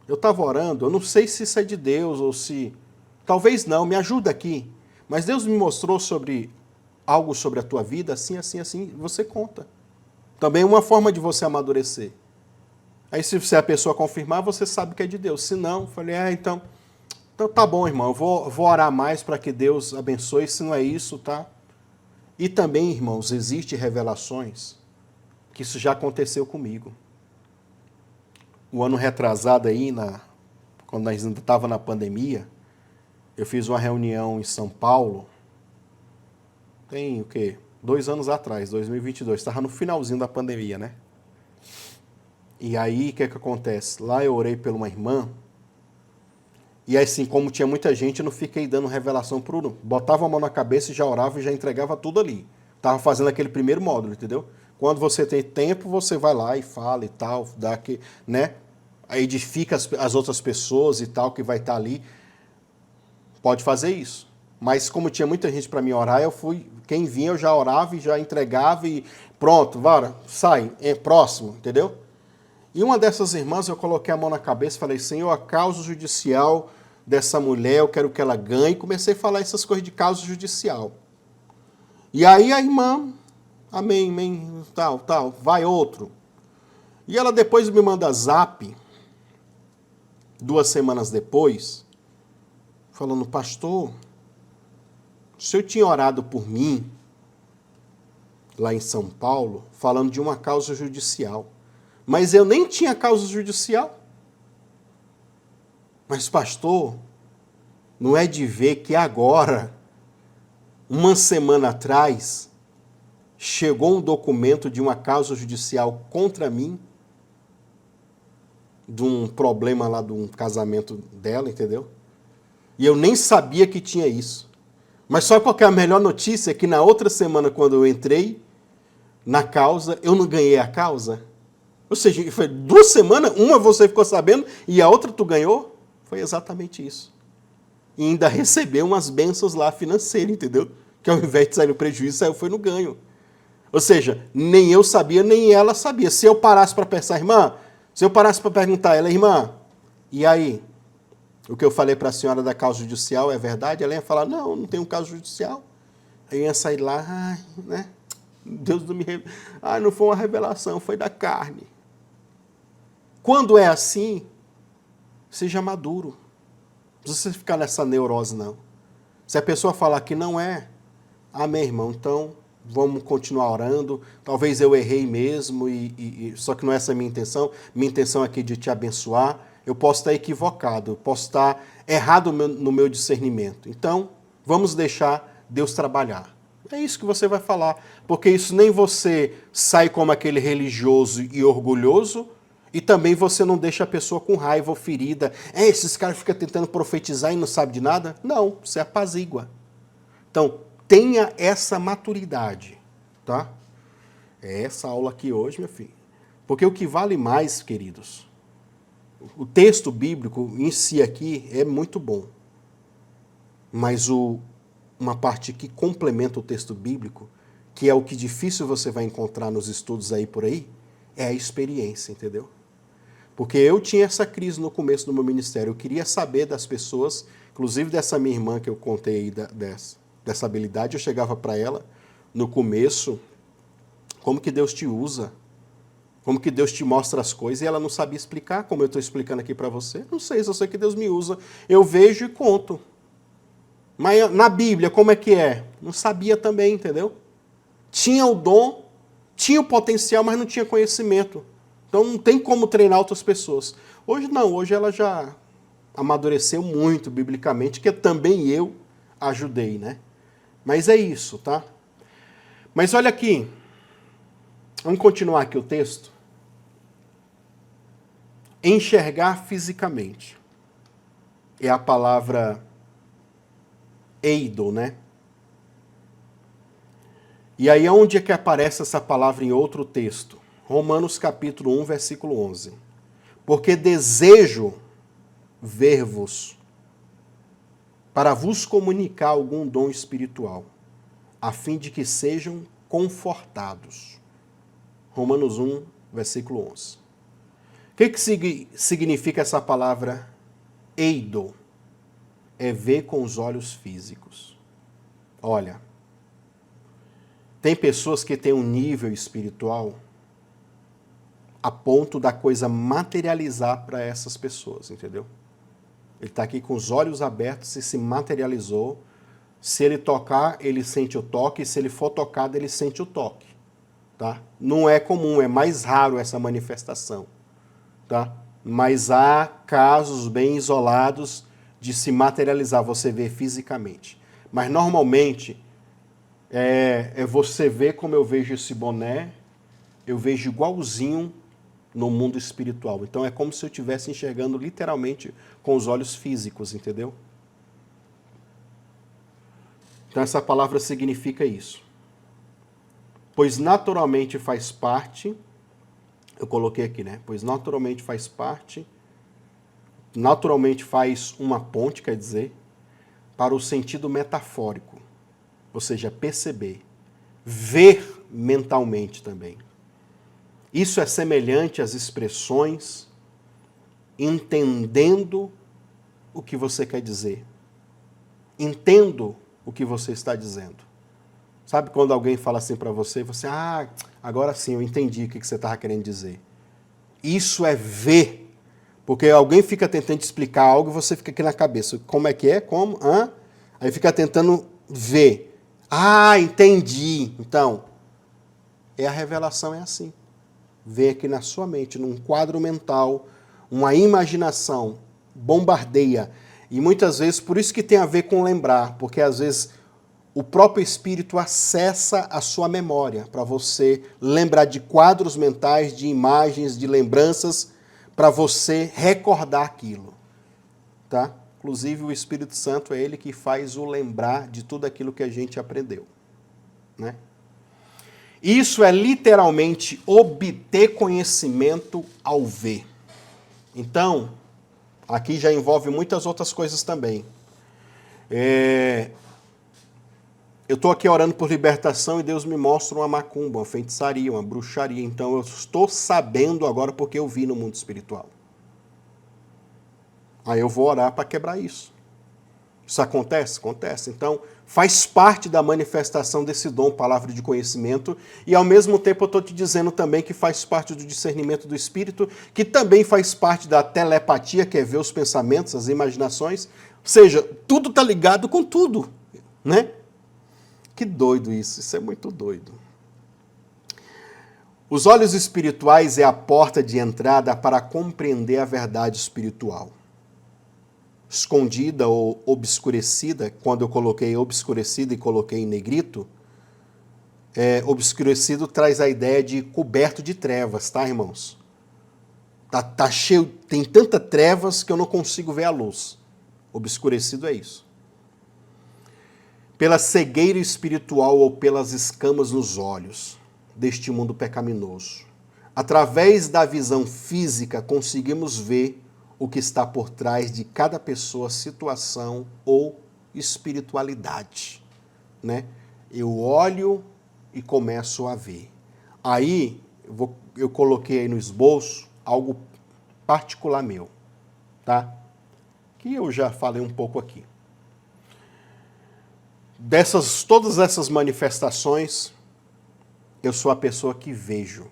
eu estava orando, eu não sei se isso é de Deus ou se... Talvez não, me ajuda aqui. Mas Deus me mostrou sobre algo sobre a tua vida, assim, assim, assim, você conta. Também é uma forma de você amadurecer. Aí se a pessoa confirmar, você sabe que é de Deus. Se não, falei, então tá bom, irmão, eu vou orar mais para que Deus abençoe, se não é isso, tá? E também, irmãos, existem revelações que isso já aconteceu comigo. O ano retrasado aí, quando nós ainda estava na pandemia, eu fiz uma reunião em São Paulo, tem o quê? 2 anos atrás, 2022, estava no finalzinho da pandemia, né? E aí, o que acontece? Lá eu orei por uma irmã, e assim, como tinha muita gente, eu não fiquei dando revelação por um. Botava a mão na cabeça e já orava e já entregava tudo ali. Estava fazendo aquele primeiro módulo, entendeu? Quando você tem tempo, você vai lá e fala e tal, dá aqui, né? Aí edifica as outras pessoas e tal, que vai estar ali. Pode fazer isso. Mas como tinha muita gente para me orar, quem vinha eu já orava e já entregava e pronto, vara, sai, próximo, entendeu? E uma dessas irmãs, eu coloquei a mão na cabeça e falei, Senhor, a causa judicial dessa mulher, eu quero que ela ganhe. E comecei a falar essas coisas de causa judicial. E aí a irmã, amém, amém, tal, vai outro. E ela depois me manda zap, 2 semanas depois, falando, pastor, o senhor tinha orado por mim, lá em São Paulo, falando de uma causa judicial. Mas eu nem tinha causa judicial. Mas, pastor, não é de ver que agora, uma semana atrás, chegou um documento de uma causa judicial contra mim, de um problema lá de um casamento dela, entendeu? E eu nem sabia que tinha isso. Mas só qual que é a melhor notícia? É que na outra semana, quando eu entrei na causa, eu não ganhei a causa. Ou seja, foi 2 semanas, uma você ficou sabendo e a outra tu ganhou. Foi exatamente isso. E ainda recebeu umas bênçãos lá financeiras, entendeu? Que ao invés de sair no prejuízo, foi no ganho. Ou seja, nem eu sabia, nem ela sabia. Se eu parasse para pensar, irmã, se eu parasse para perguntar a ela, irmã, e aí? O que eu falei para a senhora da causa judicial é verdade? Ela ia falar, não tem um caso judicial. Aí eu ia sair lá, né? Deus não me... não foi uma revelação, foi da carne. Quando é assim, seja maduro. Não precisa ficar nessa neurose, não. Se a pessoa falar que não é, amém, irmão, então vamos continuar orando. Talvez eu errei mesmo, só que não é essa a minha intenção. Minha intenção aqui é de te abençoar. Eu posso estar equivocado, eu posso estar errado no meu discernimento. Então, vamos deixar Deus trabalhar. É isso que você vai falar, porque isso nem você sai como aquele religioso e orgulhoso, e também você não deixa a pessoa com raiva ou ferida. Esses caras ficam tentando profetizar e não sabem de nada? Não, você apazigua. Então, tenha essa maturidade, tá? É essa aula aqui hoje, meu filho. Porque o que vale mais, queridos, o texto bíblico em si aqui é muito bom. Mas uma parte que complementa o texto bíblico, que é o que difícil você vai encontrar nos estudos aí por aí, é a experiência, entendeu? Porque eu tinha essa crise no começo do meu ministério. Eu queria saber das pessoas, inclusive dessa minha irmã que eu contei aí, dessa habilidade. Eu chegava para ela no começo, como que Deus te usa, como que Deus te mostra as coisas, e ela não sabia explicar, como eu estou explicando aqui para você. Não sei, só sei que Deus me usa. Eu vejo e conto. Mas na Bíblia, como é que é? Não sabia também, entendeu? Tinha o dom, tinha o potencial, mas não tinha conhecimento. Então não tem como treinar outras pessoas. Hoje não, hoje ela já amadureceu muito biblicamente, que também eu ajudei, né? Mas é isso, tá? Mas olha aqui, vamos continuar aqui o texto. Enxergar fisicamente. É a palavra eido, né? E aí onde é que aparece essa palavra em outro texto? Romanos capítulo 1, versículo 11. Porque desejo ver-vos para vos comunicar algum dom espiritual, a fim de que sejam confortados. Romanos 1, versículo 11. O que significa essa palavra eido? É ver com os olhos físicos. Olha, tem pessoas que têm um nível espiritual a ponto da coisa materializar para essas pessoas, entendeu? Ele está aqui com os olhos abertos e se materializou. Se ele tocar, ele sente o toque, e se ele for tocado, ele sente o toque. Tá? Não é comum, é mais raro essa manifestação. Tá? Mas há casos bem isolados de se materializar, você vê fisicamente. Mas normalmente, você vê como eu vejo esse boné, eu vejo igualzinho no mundo espiritual. Então é como se eu estivesse enxergando literalmente com os olhos físicos, entendeu? Então essa palavra significa isso. Pois naturalmente faz parte, eu coloquei aqui, né? Pois naturalmente faz parte, naturalmente faz uma ponte, quer dizer, para o sentido metafórico, ou seja, perceber, ver mentalmente também. Isso é semelhante às expressões entendendo o que você quer dizer. Entendo o que você está dizendo. Sabe quando alguém fala assim para você, agora sim, eu entendi o que você estava querendo dizer. Isso é ver. Porque alguém fica tentando explicar algo e você fica aqui na cabeça. Como é que é? Como? Hã? Aí fica tentando ver. Entendi. Então, a revelação é assim. Vem aqui na sua mente, num quadro mental, uma imaginação, bombardeia. E muitas vezes, por isso que tem a ver com lembrar, porque às vezes o próprio Espírito acessa a sua memória, para você lembrar de quadros mentais, de imagens, de lembranças, para você recordar aquilo. Tá? Inclusive o Espírito Santo é ele que faz o lembrar de tudo aquilo que a gente aprendeu. Né? Isso é literalmente obter conhecimento ao ver. Então, aqui já envolve muitas outras coisas também. Eu estou aqui orando por libertação e Deus me mostra uma macumba, uma feitiçaria, uma bruxaria. Então eu estou sabendo agora porque eu vi no mundo espiritual. Aí eu vou orar para quebrar isso. Isso acontece? Acontece. Então, faz parte da manifestação desse dom, palavra de conhecimento, e ao mesmo tempo eu estou te dizendo também que faz parte do discernimento do Espírito, que também faz parte da telepatia, que é ver os pensamentos, as imaginações. Ou seja, tudo está ligado com tudo, né? Que doido isso é muito doido. Os olhos espirituais é a porta de entrada para compreender a verdade espiritual. Escondida ou obscurecida, quando eu coloquei obscurecida e coloquei em negrito, obscurecido traz a ideia de coberto de trevas, tá, irmãos? Tá cheio, tem tanta trevas que eu não consigo ver a luz. Obscurecido é isso. Pela cegueira espiritual ou pelas escamas nos olhos deste mundo pecaminoso. Através da visão física, conseguimos ver o que está por trás de cada pessoa, situação ou espiritualidade. Né? Eu olho, e começo a ver. Aí, eu coloquei aí no esboço algo particular meu, tá? Que eu já falei um pouco aqui. Todas essas manifestações, eu sou a pessoa que vejo.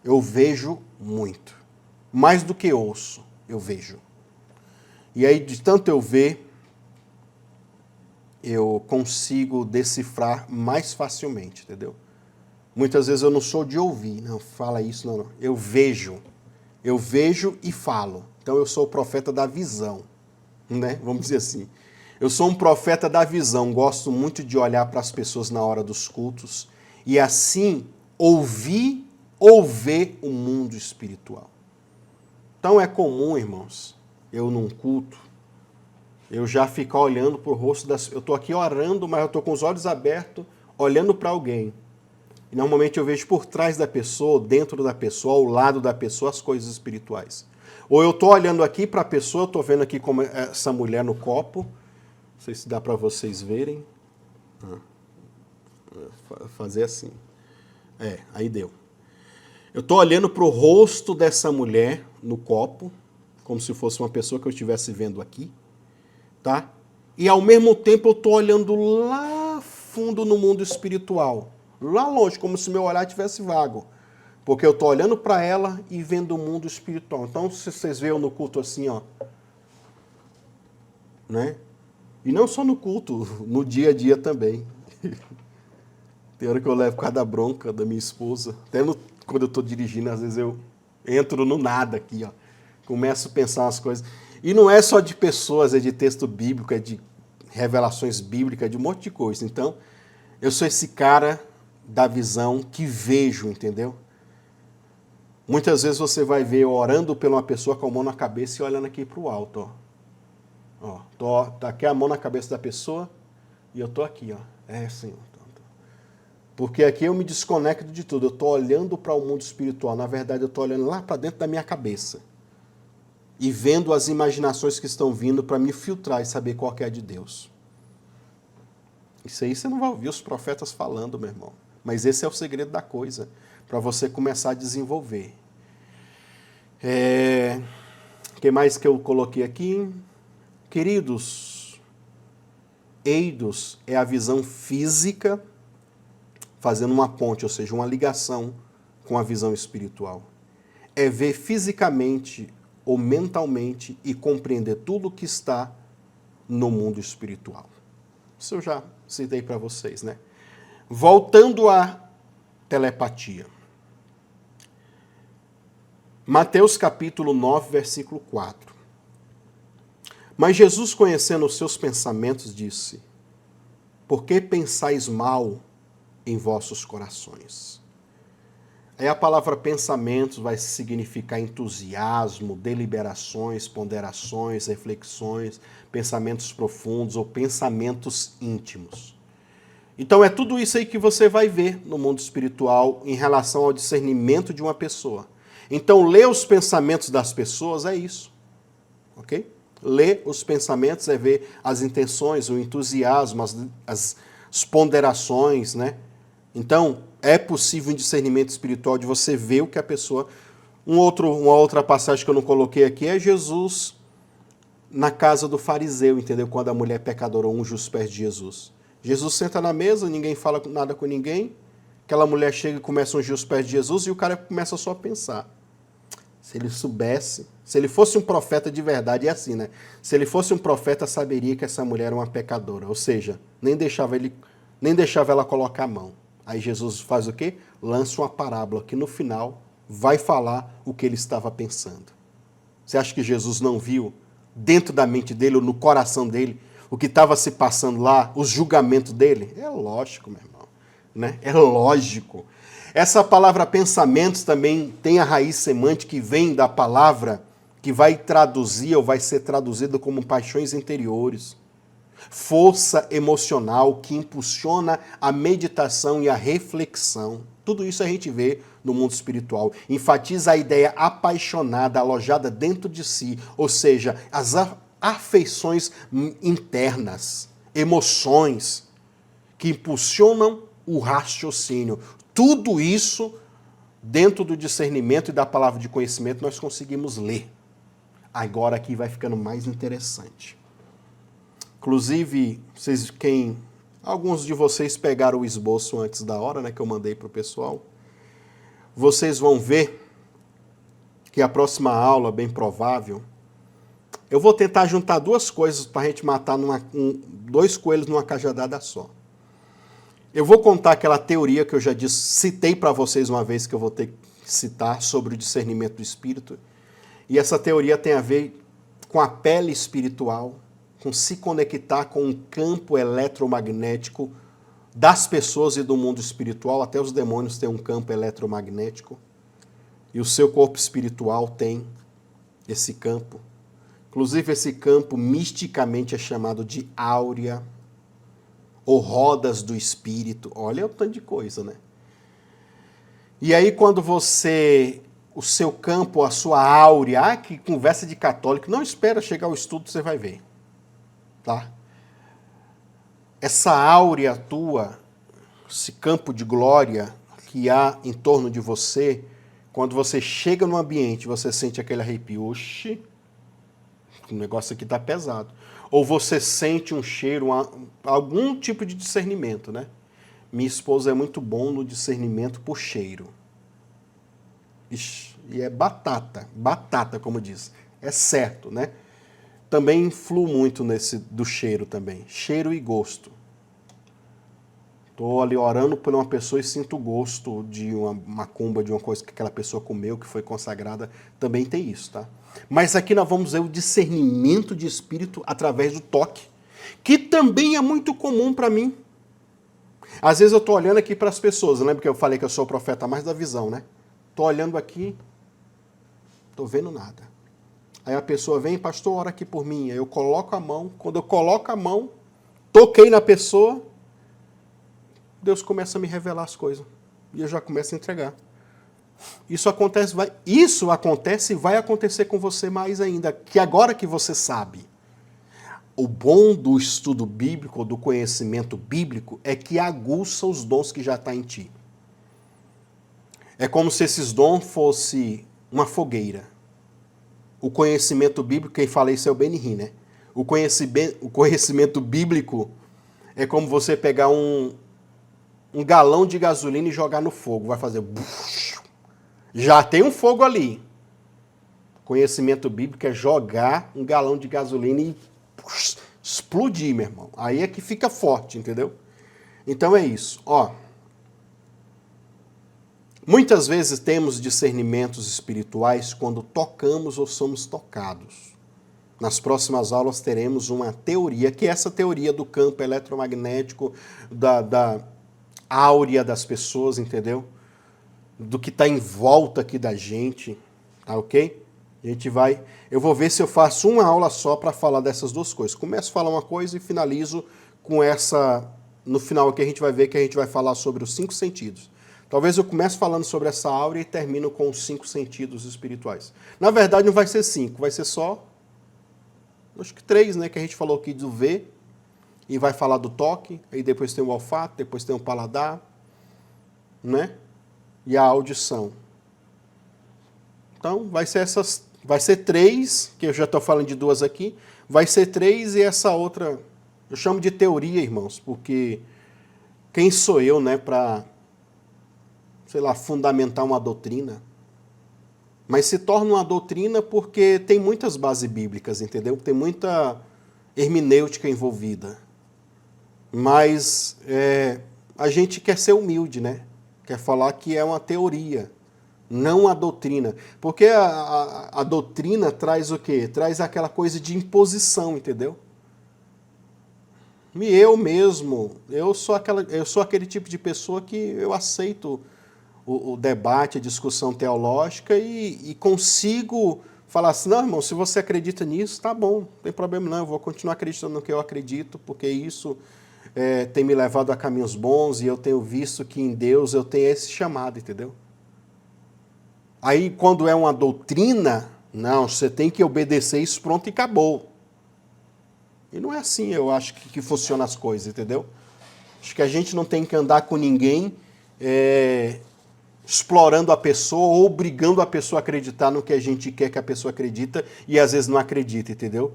Eu vejo muito. Mais do que ouço, eu vejo. E aí, de tanto eu ver, eu consigo decifrar mais facilmente, entendeu? Muitas vezes eu não sou de ouvir, não, fala isso, não. Eu vejo e falo. Então eu sou o profeta da visão, né? Vamos dizer assim. Eu sou um profeta da visão, gosto muito de olhar para as pessoas na hora dos cultos e assim ouvir ou ver o mundo espiritual. Então é comum, irmãos, eu num culto, eu já ficar olhando para o rosto das... Eu estou aqui orando, mas eu estou com os olhos abertos, olhando para alguém. E normalmente eu vejo por trás da pessoa, dentro da pessoa, ao lado da pessoa, as coisas espirituais. Ou eu estou olhando aqui para a pessoa, estou vendo aqui como essa mulher no copo. Não sei se dá para vocês verem. Fazer assim. Aí deu. Eu estou olhando para o rosto dessa mulher no copo, como se fosse uma pessoa que eu estivesse vendo aqui. Tá? E ao mesmo tempo eu estou olhando lá fundo no mundo espiritual. Lá longe, como se meu olhar estivesse vago. Porque eu estou olhando para ela e vendo o mundo espiritual. Então, se vocês veem no culto assim, ó, né? E não só no culto, no dia a dia também. Tem hora que eu levo cada bronca da minha esposa. Até quando eu estou dirigindo, às vezes eu entro no nada aqui, ó. Começo a pensar umas coisas. E não é só de pessoas, é de texto bíblico, é de revelações bíblicas, é de um monte de coisa. Então, eu sou esse cara da visão que vejo, entendeu? Muitas vezes você vai ver eu orando por uma pessoa com a mão na cabeça e olhando aqui para o alto, ó. Tá aqui a mão na cabeça da pessoa e eu tô aqui, ó. Senhor. Porque aqui eu me desconecto de tudo. Eu tô olhando para o mundo espiritual. Na verdade, eu tô olhando lá para dentro da minha cabeça e vendo as imaginações que estão vindo para me filtrar e saber qual que é a de Deus. Isso aí você não vai ouvir os profetas falando, meu irmão. Mas esse é o segredo da coisa, para você começar a desenvolver. O que mais que eu coloquei aqui? Queridos, eidos é a visão física, fazendo uma ponte, ou seja, uma ligação com a visão espiritual. É ver fisicamente ou mentalmente e compreender tudo o que está no mundo espiritual. Isso eu já citei para vocês, né? Voltando à telepatia. Mateus capítulo 9, versículo 4. Mas Jesus, conhecendo os seus pensamentos, disse: por que pensais mal em vossos corações? Aí a palavra pensamentos vai significar entusiasmo, deliberações, ponderações, reflexões, pensamentos profundos ou pensamentos íntimos. Então é tudo isso aí que você vai ver no mundo espiritual em relação ao discernimento de uma pessoa. Então ler os pensamentos das pessoas é isso, ok? Ler os pensamentos é ver as intenções, o entusiasmo, as ponderações, né? Então é possível um discernimento espiritual de você ver o que a pessoa... Uma outra passagem que eu não coloquei aqui é Jesus na casa do fariseu, entendeu? Quando a mulher pecadora unge os pés de Jesus. Jesus senta na mesa, ninguém fala nada com ninguém, aquela mulher chega e começa a ungir os pés de Jesus e o cara começa só a pensar. Se ele soubesse, se ele fosse um profeta de verdade, é assim, né? Se ele fosse um profeta, saberia que essa mulher era uma pecadora, ou seja, nem deixava ela colocar a mão. Aí Jesus faz o quê? Lança uma parábola que no final vai falar o que ele estava pensando. Você acha que Jesus não viu dentro da mente dele ou no coração dele o que estava se passando lá, os julgamentos dele? É lógico, meu irmão, né? É lógico. Essa palavra pensamentos também tem a raiz semântica que vem da palavra que vai traduzir ou vai ser traduzida como paixões interiores. Força emocional que impulsiona a meditação e a reflexão. Tudo isso a gente vê no mundo espiritual. Enfatiza a ideia apaixonada, alojada dentro de si, ou seja, as afeições internas, emoções que impulsionam o raciocínio. Tudo isso, dentro do discernimento e da palavra de conhecimento, nós conseguimos ler. Agora aqui vai ficando mais interessante. Inclusive, alguns de vocês pegaram o esboço antes da hora, né, que eu mandei para o pessoal. Vocês vão ver que a próxima aula, bem provável, eu vou tentar juntar duas coisas para a gente matar dois coelhos numa cajadada só. Eu vou contar aquela teoria que eu já citei para vocês uma vez, que eu vou ter que citar, sobre o discernimento do espírito. E essa teoria tem a ver com a pele espiritual, com se conectar com um campo eletromagnético das pessoas e do mundo espiritual. Até os demônios têm um campo eletromagnético. E o seu corpo espiritual tem esse campo. Inclusive, esse campo misticamente é chamado de áurea, ou rodas do espírito. Olha o tanto de coisa, né? E aí, quando o seu campo, a sua áurea, que conversa de católico, não espera chegar ao estudo, você vai ver. Tá? Essa áurea tua, esse campo de glória que há em torno de você, quando você chega no ambiente, você sente aquele arrepio. Oxi, o negócio aqui tá pesado. Ou você sente um cheiro, algum tipo de discernimento, né? Minha esposa é muito bom no discernimento por cheiro. Ixi, e é batata, como diz. É certo, né? Também influo muito do cheiro também. Cheiro e gosto. Estou ali orando por uma pessoa e sinto o gosto de uma macumba, de uma coisa que aquela pessoa comeu, que foi consagrada. Também tem isso, tá? Mas aqui nós vamos ver o discernimento de espírito através do toque, que também é muito comum para mim. Às vezes eu estou olhando aqui para as pessoas, lembra que eu falei que eu sou o profeta mais da visão, né? Estou olhando aqui, estou vendo nada. Aí a pessoa vem, pastor, ora aqui por mim. Aí eu coloco a mão, quando eu coloco a mão, toquei na pessoa, Deus começa a me revelar as coisas. E eu já começo a entregar. Isso acontece e vai acontecer com você mais ainda, que agora que você sabe. O bom do estudo bíblico, do conhecimento bíblico, é que aguça os dons que já estão em ti. É como se esses dons fossem uma fogueira. O conhecimento bíblico, quem fala isso é o Benihim, né? O conhecimento bíblico é como você pegar um galão de gasolina e jogar no fogo. Vai fazer... Já tem um fogo ali. Conhecimento bíblico é jogar um galão de gasolina e explodir, meu irmão. Aí é que fica forte, entendeu? Então é isso. Ó, muitas vezes temos discernimentos espirituais quando tocamos ou somos tocados. Nas próximas aulas teremos uma teoria, que é essa teoria do campo eletromagnético, da áurea das pessoas, entendeu? Do que está em volta aqui da gente, tá ok? Eu vou ver se eu faço uma aula só para falar dessas duas coisas. Começo a falar uma coisa e finalizo com essa, no final aqui a gente vai ver que a gente vai falar sobre os 5 sentidos. Talvez eu comece falando sobre essa áurea e termino com os 5 sentidos espirituais. Na verdade não vai ser 5, vai ser só, acho que 3, né, que a gente falou aqui do ver, e vai falar do toque, aí depois tem o olfato, depois tem o paladar, né? E a audição. Então, vai ser 3, que eu já estou falando de 2 aqui, vai ser 3 e essa outra, eu chamo de teoria, irmãos, porque quem sou eu, né, para, sei lá, fundamentar uma doutrina? Mas se torna uma doutrina porque tem muitas bases bíblicas, entendeu? Tem muita hermenêutica envolvida. Mas a gente quer ser humilde, né? Quer falar que é uma teoria, não a doutrina. Porque a doutrina traz o quê? Traz aquela coisa de imposição, entendeu? E eu mesmo, eu sou aquele tipo de pessoa que eu aceito o debate, a discussão teológica e consigo falar assim, não, irmão, se você acredita nisso, tá bom, não tem problema não, eu vou continuar acreditando no que eu acredito, porque isso tem me levado a caminhos bons e eu tenho visto que em Deus eu tenho esse chamado, entendeu? Aí, quando é uma doutrina, não, você tem que obedecer isso, pronto e acabou. E não é assim, eu acho, que funcionam as coisas, entendeu? Acho que a gente não tem que andar com ninguém explorando a pessoa ou obrigando a pessoa a acreditar no que a gente quer que a pessoa acredita e às vezes não acredita, entendeu?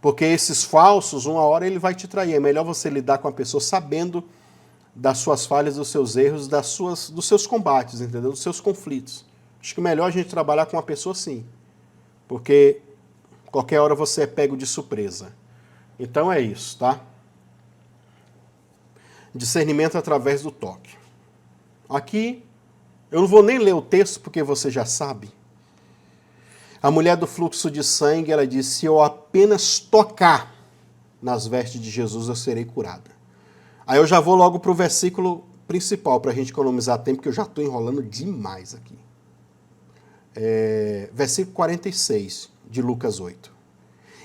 Porque esses falsos, uma hora ele vai te trair. É melhor você lidar com a pessoa sabendo das suas falhas, dos seus erros, dos seus combates, entendeu? Dos seus conflitos. Acho que é melhor a gente trabalhar com uma pessoa assim. Porque qualquer hora você é pego de surpresa. Então é isso, tá? Discernimento através do toque. Aqui, eu não vou nem ler o texto porque você já sabe. A mulher do fluxo de sangue, ela disse, se eu apenas tocar nas vestes de Jesus, eu serei curada. Aí eu já vou logo para o versículo principal, para a gente economizar tempo, porque eu já estou enrolando demais aqui. Versículo 46 de Lucas 8.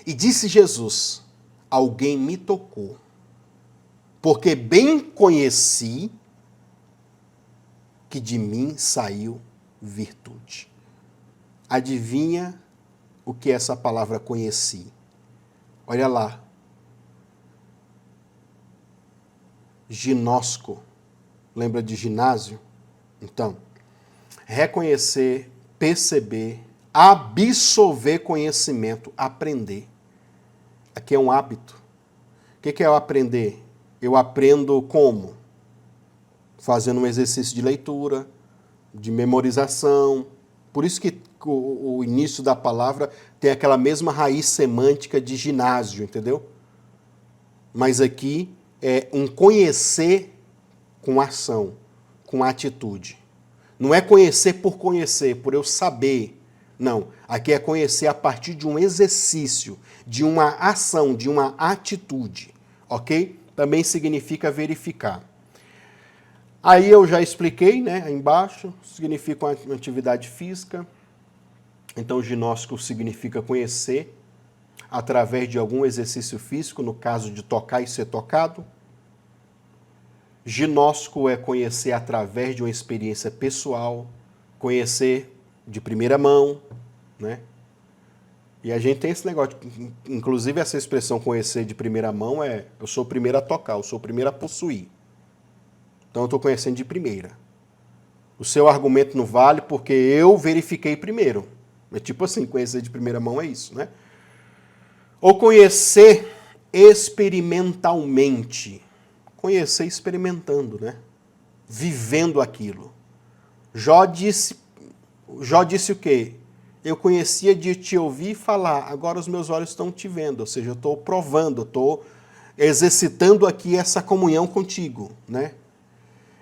E disse Jesus, alguém me tocou, porque bem conheci que de mim saiu virtude. Adivinha o que é essa palavra conheci? Olha lá. Ginosco. Lembra de ginásio? Então, reconhecer, perceber, absorver conhecimento, aprender. Aqui é um hábito. O que é o aprender? Eu aprendo como? Fazendo um exercício de leitura, de memorização. Por isso que o início da palavra tem aquela mesma raiz semântica de ginásio, entendeu? Mas aqui é um conhecer com ação, com atitude. Não é conhecer, por eu saber. Não, aqui é conhecer a partir de um exercício, de uma ação, de uma atitude, ok? Também significa verificar. Aí eu já expliquei, né, aí embaixo, significa uma atividade física. Então, ginóstico significa conhecer através de algum exercício físico, no caso de tocar e ser tocado. Ginóstico é conhecer através de uma experiência pessoal, conhecer de primeira mão, né? E a gente tem esse negócio, inclusive essa expressão conhecer de primeira mão eu sou o primeiro a tocar, eu sou o primeiro a possuir. Então eu estou conhecendo de primeira. O seu argumento não vale porque eu verifiquei primeiro. É tipo assim, conhecer de primeira mão é isso, né? Ou conhecer experimentalmente. Conhecer experimentando, né? Vivendo aquilo. Jó disse o quê? Eu conhecia de te ouvir falar, agora os meus olhos estão te vendo. Ou seja, eu estou provando, eu estou exercitando aqui essa comunhão contigo, né?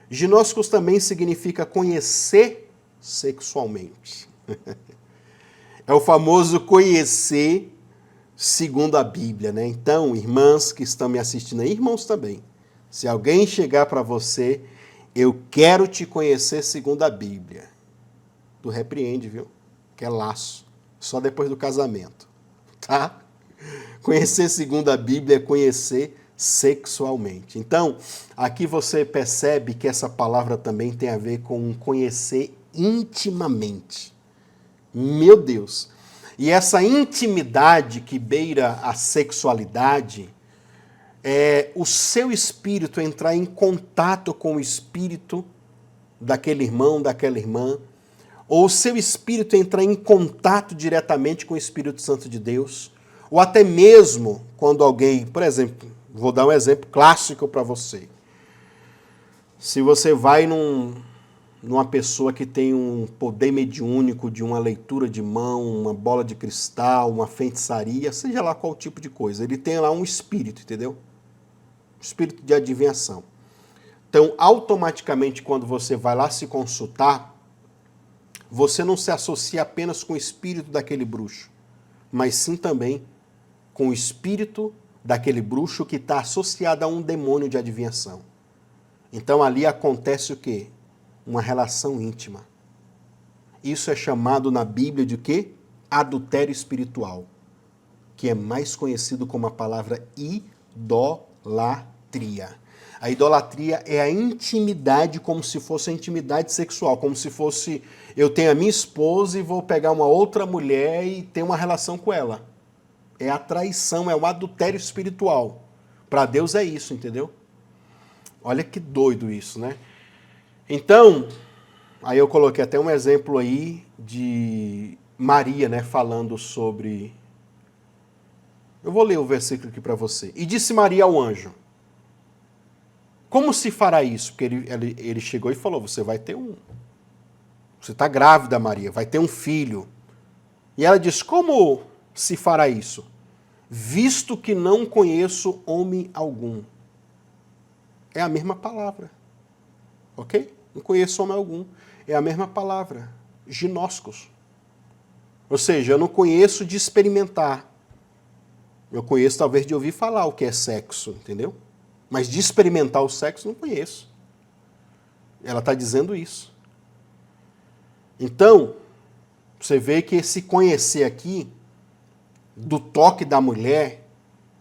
Ginósticos também significa conhecer sexualmente. É o famoso conhecer segundo a Bíblia, né? Então, irmãs que estão me assistindo aí, irmãos também, se alguém chegar para você, eu quero te conhecer segundo a Bíblia, tu repreende, viu? Que é laço, só depois do casamento, tá? Conhecer segundo a Bíblia é conhecer sexualmente. Então, aqui você percebe que essa palavra também tem a ver com conhecer intimamente. Meu Deus! E essa intimidade que beira a sexualidade é o seu espírito entrar em contato com o espírito daquele irmão, daquela irmã, ou o seu espírito entrar em contato diretamente com o Espírito Santo de Deus, ou até mesmo quando alguém, por exemplo, vou dar um exemplo clássico para você. Se você vai numa pessoa que tem um poder mediúnico de uma leitura de mão, uma bola de cristal, uma feitiçaria, seja lá qual tipo de coisa, ele tem lá um espírito, entendeu? Espírito de adivinhação. Então, automaticamente, quando você vai lá se consultar, você não se associa apenas com o espírito daquele bruxo, mas sim também com o espírito daquele bruxo que está associado a um demônio de adivinhação. Então, ali acontece o quê? Uma relação íntima. Isso é chamado na Bíblia de quê? Adultério espiritual, que é mais conhecido como a palavra idolatria. A idolatria é a intimidade como se fosse a intimidade sexual, como se fosse eu tenho a minha esposa e vou pegar uma outra mulher e ter uma relação com ela. É a traição, é o adultério espiritual. Para Deus é isso, entendeu? Olha que doido isso, né? Então, aí eu coloquei até um exemplo aí de Maria, né, falando sobre... Eu vou ler o versículo aqui para você. E disse Maria ao anjo, como se fará isso? Porque ele chegou e falou, você vai ter Você está grávida, Maria, vai ter um filho. E ela diz, como se fará isso? Visto que não conheço homem algum. É a mesma palavra. Ok? Não conheço homem algum. É a mesma palavra. Ginóscos. Ou seja, eu não conheço de experimentar. Eu conheço talvez de ouvir falar o que é sexo, entendeu? Mas de experimentar o sexo, não conheço. Ela está dizendo isso. Então, você vê que esse conhecer aqui, do toque da mulher,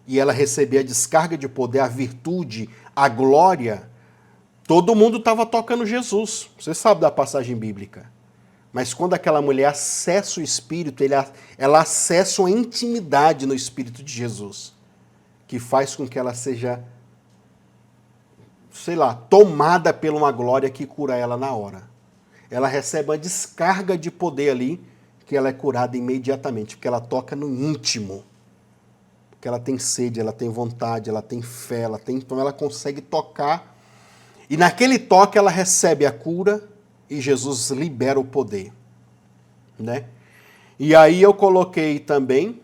e ela receber a descarga de poder, a virtude, a glória, todo mundo estava tocando Jesus. Você sabe da passagem bíblica. Mas quando aquela mulher acessa o Espírito, ela acessa uma intimidade no Espírito de Jesus, que faz com que ela seja, sei lá, tomada por uma glória que cura ela na hora. Ela recebe uma descarga de poder ali, que ela é curada imediatamente, porque ela toca no íntimo. Porque ela tem sede, ela tem vontade, ela tem fé, então ela consegue tocar. E naquele toque ela recebe a cura e Jesus libera o poder. Né? E aí eu coloquei também,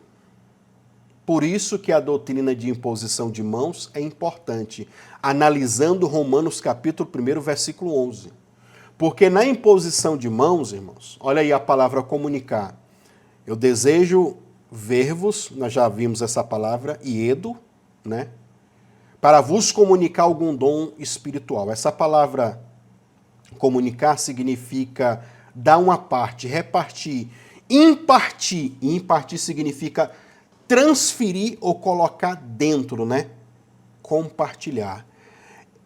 por isso que a doutrina de imposição de mãos é importante, analisando Romanos capítulo 1, versículo 11. Porque na imposição de mãos, irmãos, olha aí a palavra comunicar. Eu desejo ver-vos, nós já vimos essa palavra, iedo, né? Para vos comunicar algum dom espiritual. Essa palavra comunicar significa dar uma parte, repartir, impartir. E impartir significa transferir ou colocar dentro, né? Compartilhar.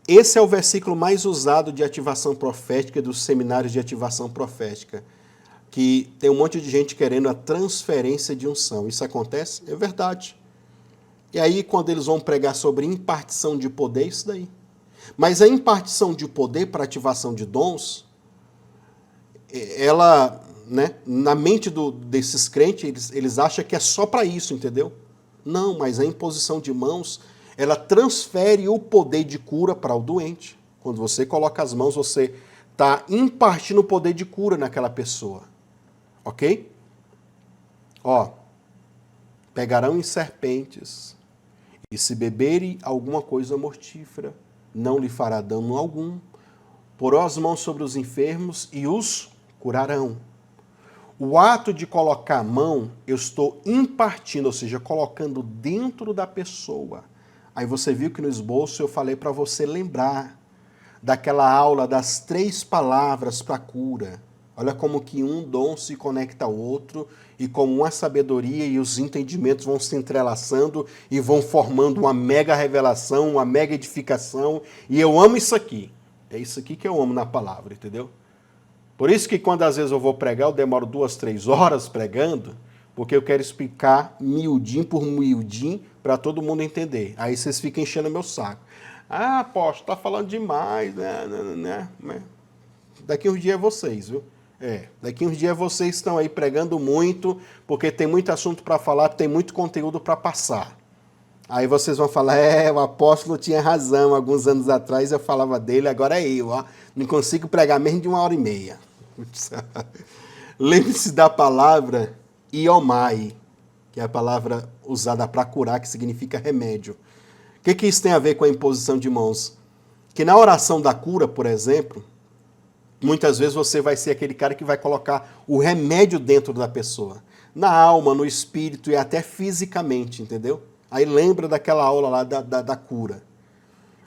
Esse é o versículo mais usado de ativação profética, dos seminários de ativação profética, que tem um monte de gente querendo a transferência de unção. Isso acontece? É verdade. E aí, quando eles vão pregar sobre impartição de poder, isso daí. Mas a impartição de poder para ativação de dons, ela, né, na mente desses crentes, eles acham que é só para isso, entendeu? Não, mas a imposição de mãos, ela transfere o poder de cura para o doente. Quando você coloca as mãos, você está impartindo o poder de cura naquela pessoa. Ok? Ó, pegarão em serpentes, e se beberem alguma coisa mortífera, não lhe fará dano algum. Porão as mãos sobre os enfermos e os curarão. O ato de colocar a mão, eu estou impartindo, ou seja, colocando dentro da pessoa. Aí você viu que no esboço eu falei para você lembrar daquela aula das 3 palavras para cura. Olha como que um dom se conecta ao outro e como uma sabedoria e os entendimentos vão se entrelaçando e vão formando uma mega revelação, uma mega edificação. E eu amo isso aqui. É isso aqui que eu amo na palavra, entendeu? Por isso que quando às vezes eu vou pregar, eu demoro 2, 3 horas pregando, porque eu quero explicar miudinho por miudinho para todo mundo entender. Aí vocês ficam enchendo meu saco. Ah, apóstolo, tá falando demais, né? Daqui uns dias é vocês, viu? Daqui uns dias vocês estão aí pregando muito, porque tem muito assunto para falar, tem muito conteúdo para passar. Aí vocês vão falar, o apóstolo tinha razão, alguns anos atrás eu falava dele, agora é eu, ó. Não consigo pregar menos de 1h30. Lembre-se da palavra iomai, que é a palavra usada para curar, que significa remédio. O que isso tem a ver com a imposição de mãos? Que na oração da cura, por exemplo, muitas vezes você vai ser aquele cara que vai colocar o remédio dentro da pessoa. Na alma, no espírito e até fisicamente, entendeu? Aí lembra daquela aula lá da cura.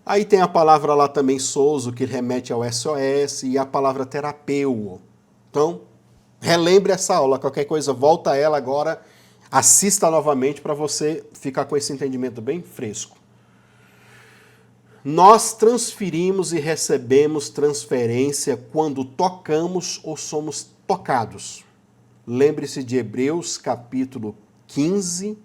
Aí tem a palavra lá também sozo, que remete ao SOS, e a palavra terapeuo. Então, relembre essa aula, qualquer coisa, volta a ela agora, assista novamente para você ficar com esse entendimento bem fresco. Nós transferimos e recebemos transferência quando tocamos ou somos tocados. Lembre-se de Hebreus capítulo 15,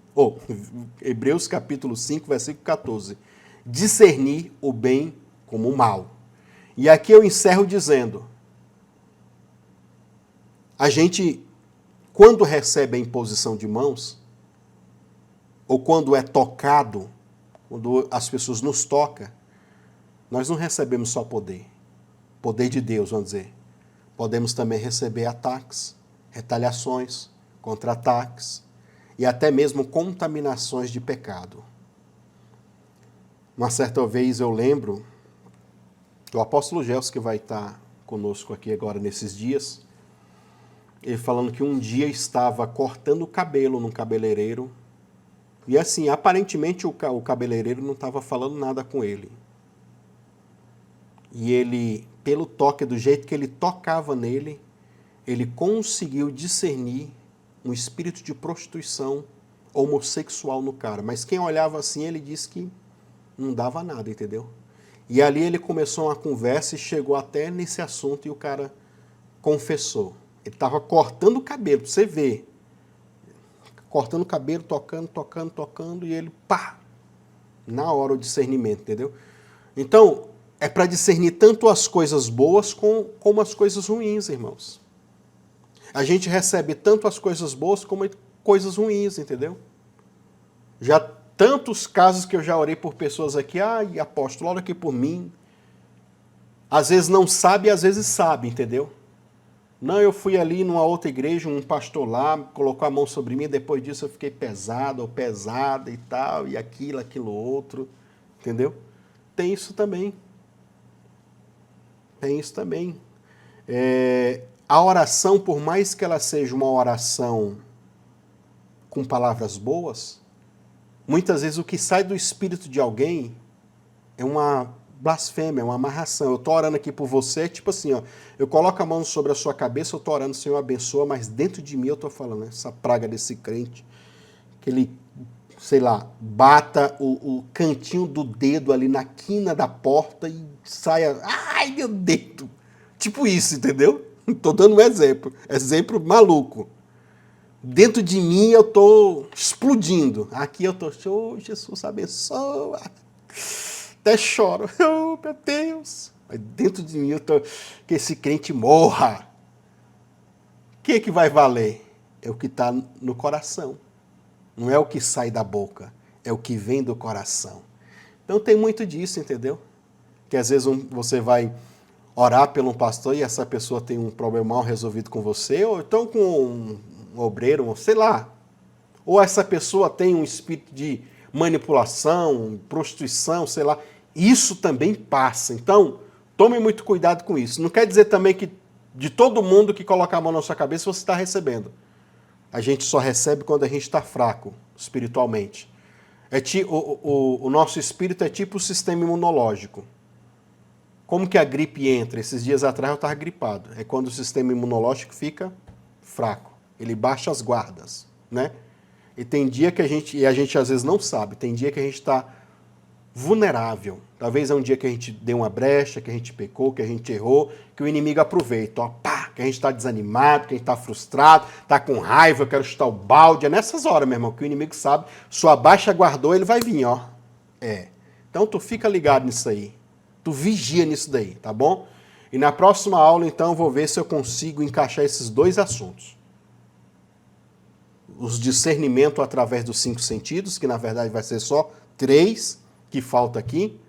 Hebreus capítulo 5, versículo 14. Discernir o bem como o mal. E aqui eu encerro dizendo, a gente, quando recebe a imposição de mãos, ou quando é tocado, quando as pessoas nos tocam, nós não recebemos só poder de Deus, vamos dizer. Podemos também receber ataques, retaliações, contra-ataques e até mesmo contaminações de pecado. Uma certa vez eu lembro do apóstolo Gelson, que vai estar conosco aqui agora nesses dias, ele falando que um dia estava cortando o cabelo num cabeleireiro e assim, aparentemente o cabeleireiro não estava falando nada com ele. E ele, pelo toque, do jeito que ele tocava nele, ele conseguiu discernir um espírito de prostituição homossexual no cara. Mas quem olhava assim, ele disse que não dava nada, entendeu? E ali ele começou uma conversa e chegou até nesse assunto e o cara confessou. Ele estava cortando o cabelo, pra você ver. Cortando o cabelo, tocando, e ele, pá! Na hora o discernimento, entendeu? Então, é para discernir tanto as coisas boas como as coisas ruins, irmãos. A gente recebe tanto as coisas boas como coisas ruins, entendeu? Já tantos casos que eu já orei por pessoas aqui, ai, apóstolo, ora aqui por mim. Às vezes não sabe e às vezes sabe, entendeu? Não, eu fui ali numa outra igreja, um pastor lá colocou a mão sobre mim, depois disso eu fiquei pesado ou pesada e tal, e aquilo outro, entendeu? Tem isso também. Tem isso também. A oração, por mais que ela seja uma oração com palavras boas, muitas vezes o que sai do espírito de alguém é uma blasfêmia, é uma amarração. Eu estou orando aqui por você, tipo assim, ó, eu coloco a mão sobre a sua cabeça, eu estou orando, Senhor, abençoa, mas dentro de mim eu estou falando, essa praga desse crente, que ele, sei lá, bata o cantinho do dedo ali na quina da porta e saia, ai meu dedo, tipo isso, entendeu? Estou dando um exemplo maluco. Dentro de mim eu estou explodindo. Aqui eu estou, oh, Jesus abençoa. Até choro. Oh, meu Deus. Mas dentro de mim eu estou, que esse crente morra. O que vai valer? É o que está no coração. Não é o que sai da boca, é o que vem do coração. Então tem muito disso, entendeu? Que às vezes você vai orar por um pastor e essa pessoa tem um problema mal resolvido com você, ou então com um obreiro, sei lá. Ou essa pessoa tem um espírito de manipulação, prostituição, sei lá. Isso também passa. Então, tome muito cuidado com isso. Não quer dizer também que de todo mundo que coloca a mão na sua cabeça você está recebendo. A gente só recebe quando a gente está fraco espiritualmente. O nosso espírito é tipo o sistema imunológico. Como que a gripe entra? Esses dias atrás eu estava gripado. É quando o sistema imunológico fica fraco. Ele baixa as guardas, né? E tem dia que a gente às vezes não sabe, tem dia que a gente está vulnerável. Talvez é um dia que a gente deu uma brecha, que a gente pecou, que a gente errou, que o inimigo aproveita, ó, pá, que a gente está desanimado, que a gente está frustrado, está com raiva, eu quero chutar o balde. É nessas horas, meu irmão, que o inimigo sabe, sua baixa guardou, ele vai vir, ó. Então tu fica ligado nisso aí. Tu vigia nisso daí, tá bom? E na próxima aula, então, eu vou ver se eu consigo encaixar esses dois assuntos. Os discernimento através dos 5 sentidos, que na verdade vai ser só 3, que falta aqui,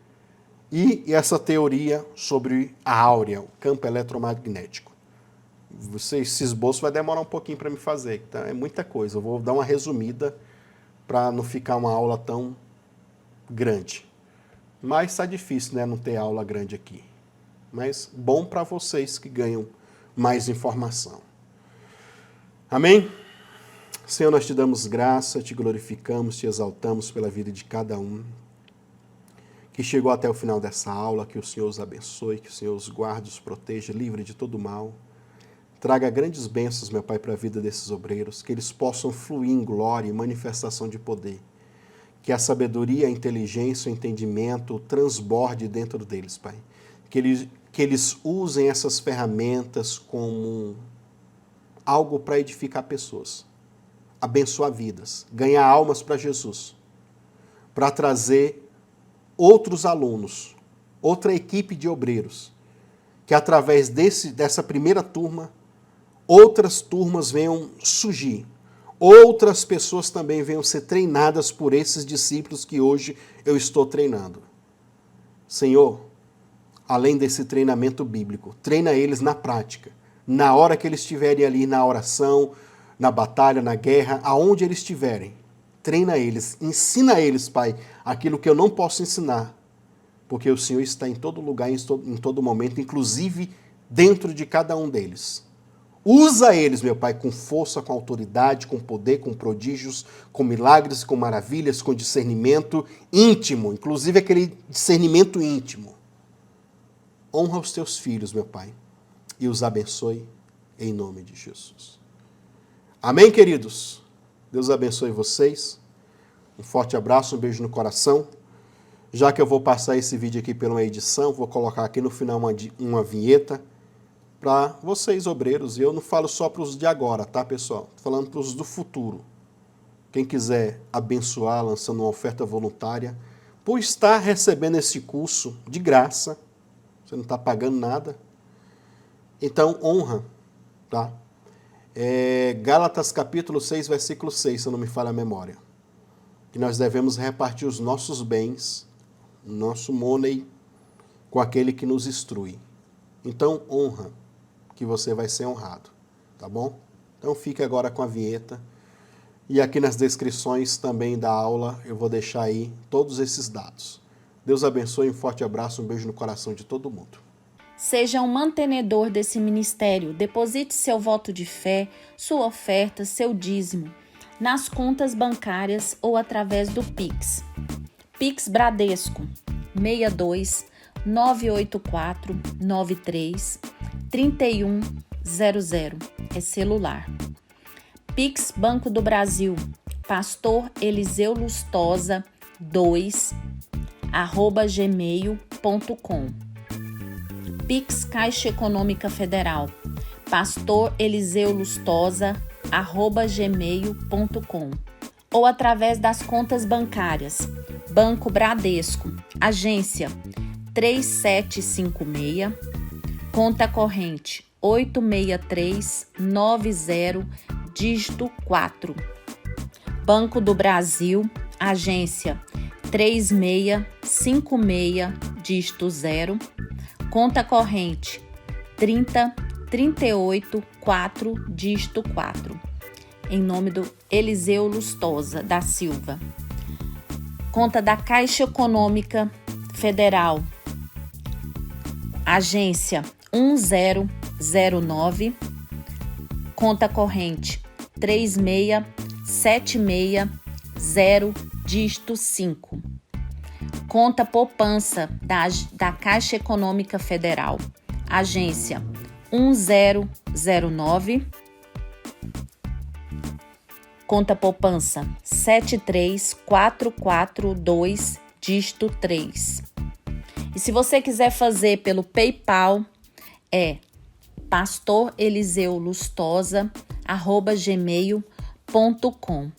e essa teoria sobre a áurea, o campo eletromagnético. Esse esboço vai demorar um pouquinho para me fazer, então é muita coisa. Eu vou dar uma resumida para não ficar uma aula tão grande. Mas está difícil, né, não ter aula grande aqui. Mas bom para vocês que ganham mais informação. Amém? Senhor, nós te damos graça, te glorificamos, te exaltamos pela vida de cada um que chegou até o final dessa aula, que o Senhor os abençoe, que o Senhor os guarde, os proteja, livre de todo mal. Traga grandes bênçãos, meu Pai, para a vida desses obreiros, que eles possam fluir em glória e manifestação de poder. Que a sabedoria, a inteligência, o entendimento transborde dentro deles, Pai. Que eles usem essas ferramentas como algo para edificar pessoas, abençoar vidas, ganhar almas para Jesus, para trazer outros alunos outra equipe de obreiros, que através dessa primeira turma, outras turmas venham surgir, outras pessoas também venham ser treinadas por esses discípulos que hoje eu estou treinando. Senhor, além desse treinamento bíblico, treina eles na prática, na hora que eles estiverem ali na oração, na batalha, na guerra, aonde eles estiverem. Treina eles, ensina eles, Pai, aquilo que eu não posso ensinar, porque o Senhor está em todo lugar, em todo momento, inclusive dentro de cada um deles. Usa eles, meu Pai, com força, com autoridade, com poder, com prodígios, com milagres, com maravilhas, com discernimento íntimo, inclusive aquele discernimento íntimo. Honra os teus filhos, meu Pai, e os abençoe em nome de Jesus. Amém, queridos? Deus abençoe vocês. Um forte abraço, um beijo no coração. Já que eu vou passar esse vídeo aqui pela uma edição, vou colocar aqui no final uma vinheta para vocês, obreiros. E eu não falo só para os de agora, tá, pessoal? Estou falando para os do futuro. Quem quiser abençoar, lançando uma oferta voluntária, por estar recebendo esse curso de graça, você não está pagando nada. Então, honra, tá? Gálatas capítulo 6, versículo 6, se eu não me falha a memória. Que nós devemos repartir os nossos bens, nosso money, com aquele que nos instrui. Então, honra, que você vai ser honrado, tá bom? Então, fique agora com a vinheta. E aqui nas descrições também da aula, eu vou deixar aí todos esses dados. Deus abençoe, um forte abraço, um beijo no coração de todo mundo. Seja um mantenedor desse ministério. Deposite seu voto de fé, sua oferta, seu dízimo, nas contas bancárias ou através do Pix. Pix Bradesco, 62 984 93 3100, é celular. Pix Banco do Brasil, Pastor Eliseu Lustosa 2, @gmail.com. Pix Caixa Econômica Federal, Pastor Eliseu Lustosa, @gmail.com. Ou através das contas bancárias, Banco Bradesco, agência 3756, conta corrente 86390, dígito 4. Banco do Brasil, agência 3656, dígito 0. Conta corrente 30384, dígito 4. Em nome do Eliseu Lustosa da Silva. Conta da Caixa Econômica Federal. Agência 1009. Conta corrente 36760, dígito 5. Conta poupança da Caixa Econômica Federal, agência 1009, conta poupança 73442, dígito 3. E se você quiser fazer pelo PayPal, é pastoreliseulustosa@gmail.com.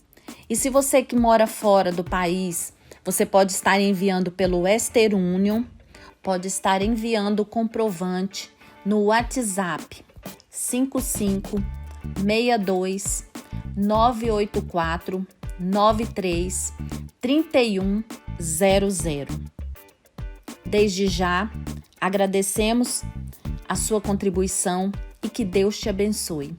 E se você que mora fora do país, você pode estar enviando pelo Western Union, pode estar enviando o comprovante no WhatsApp 5562 984 93 3100. Desde já, agradecemos a sua contribuição e que Deus te abençoe.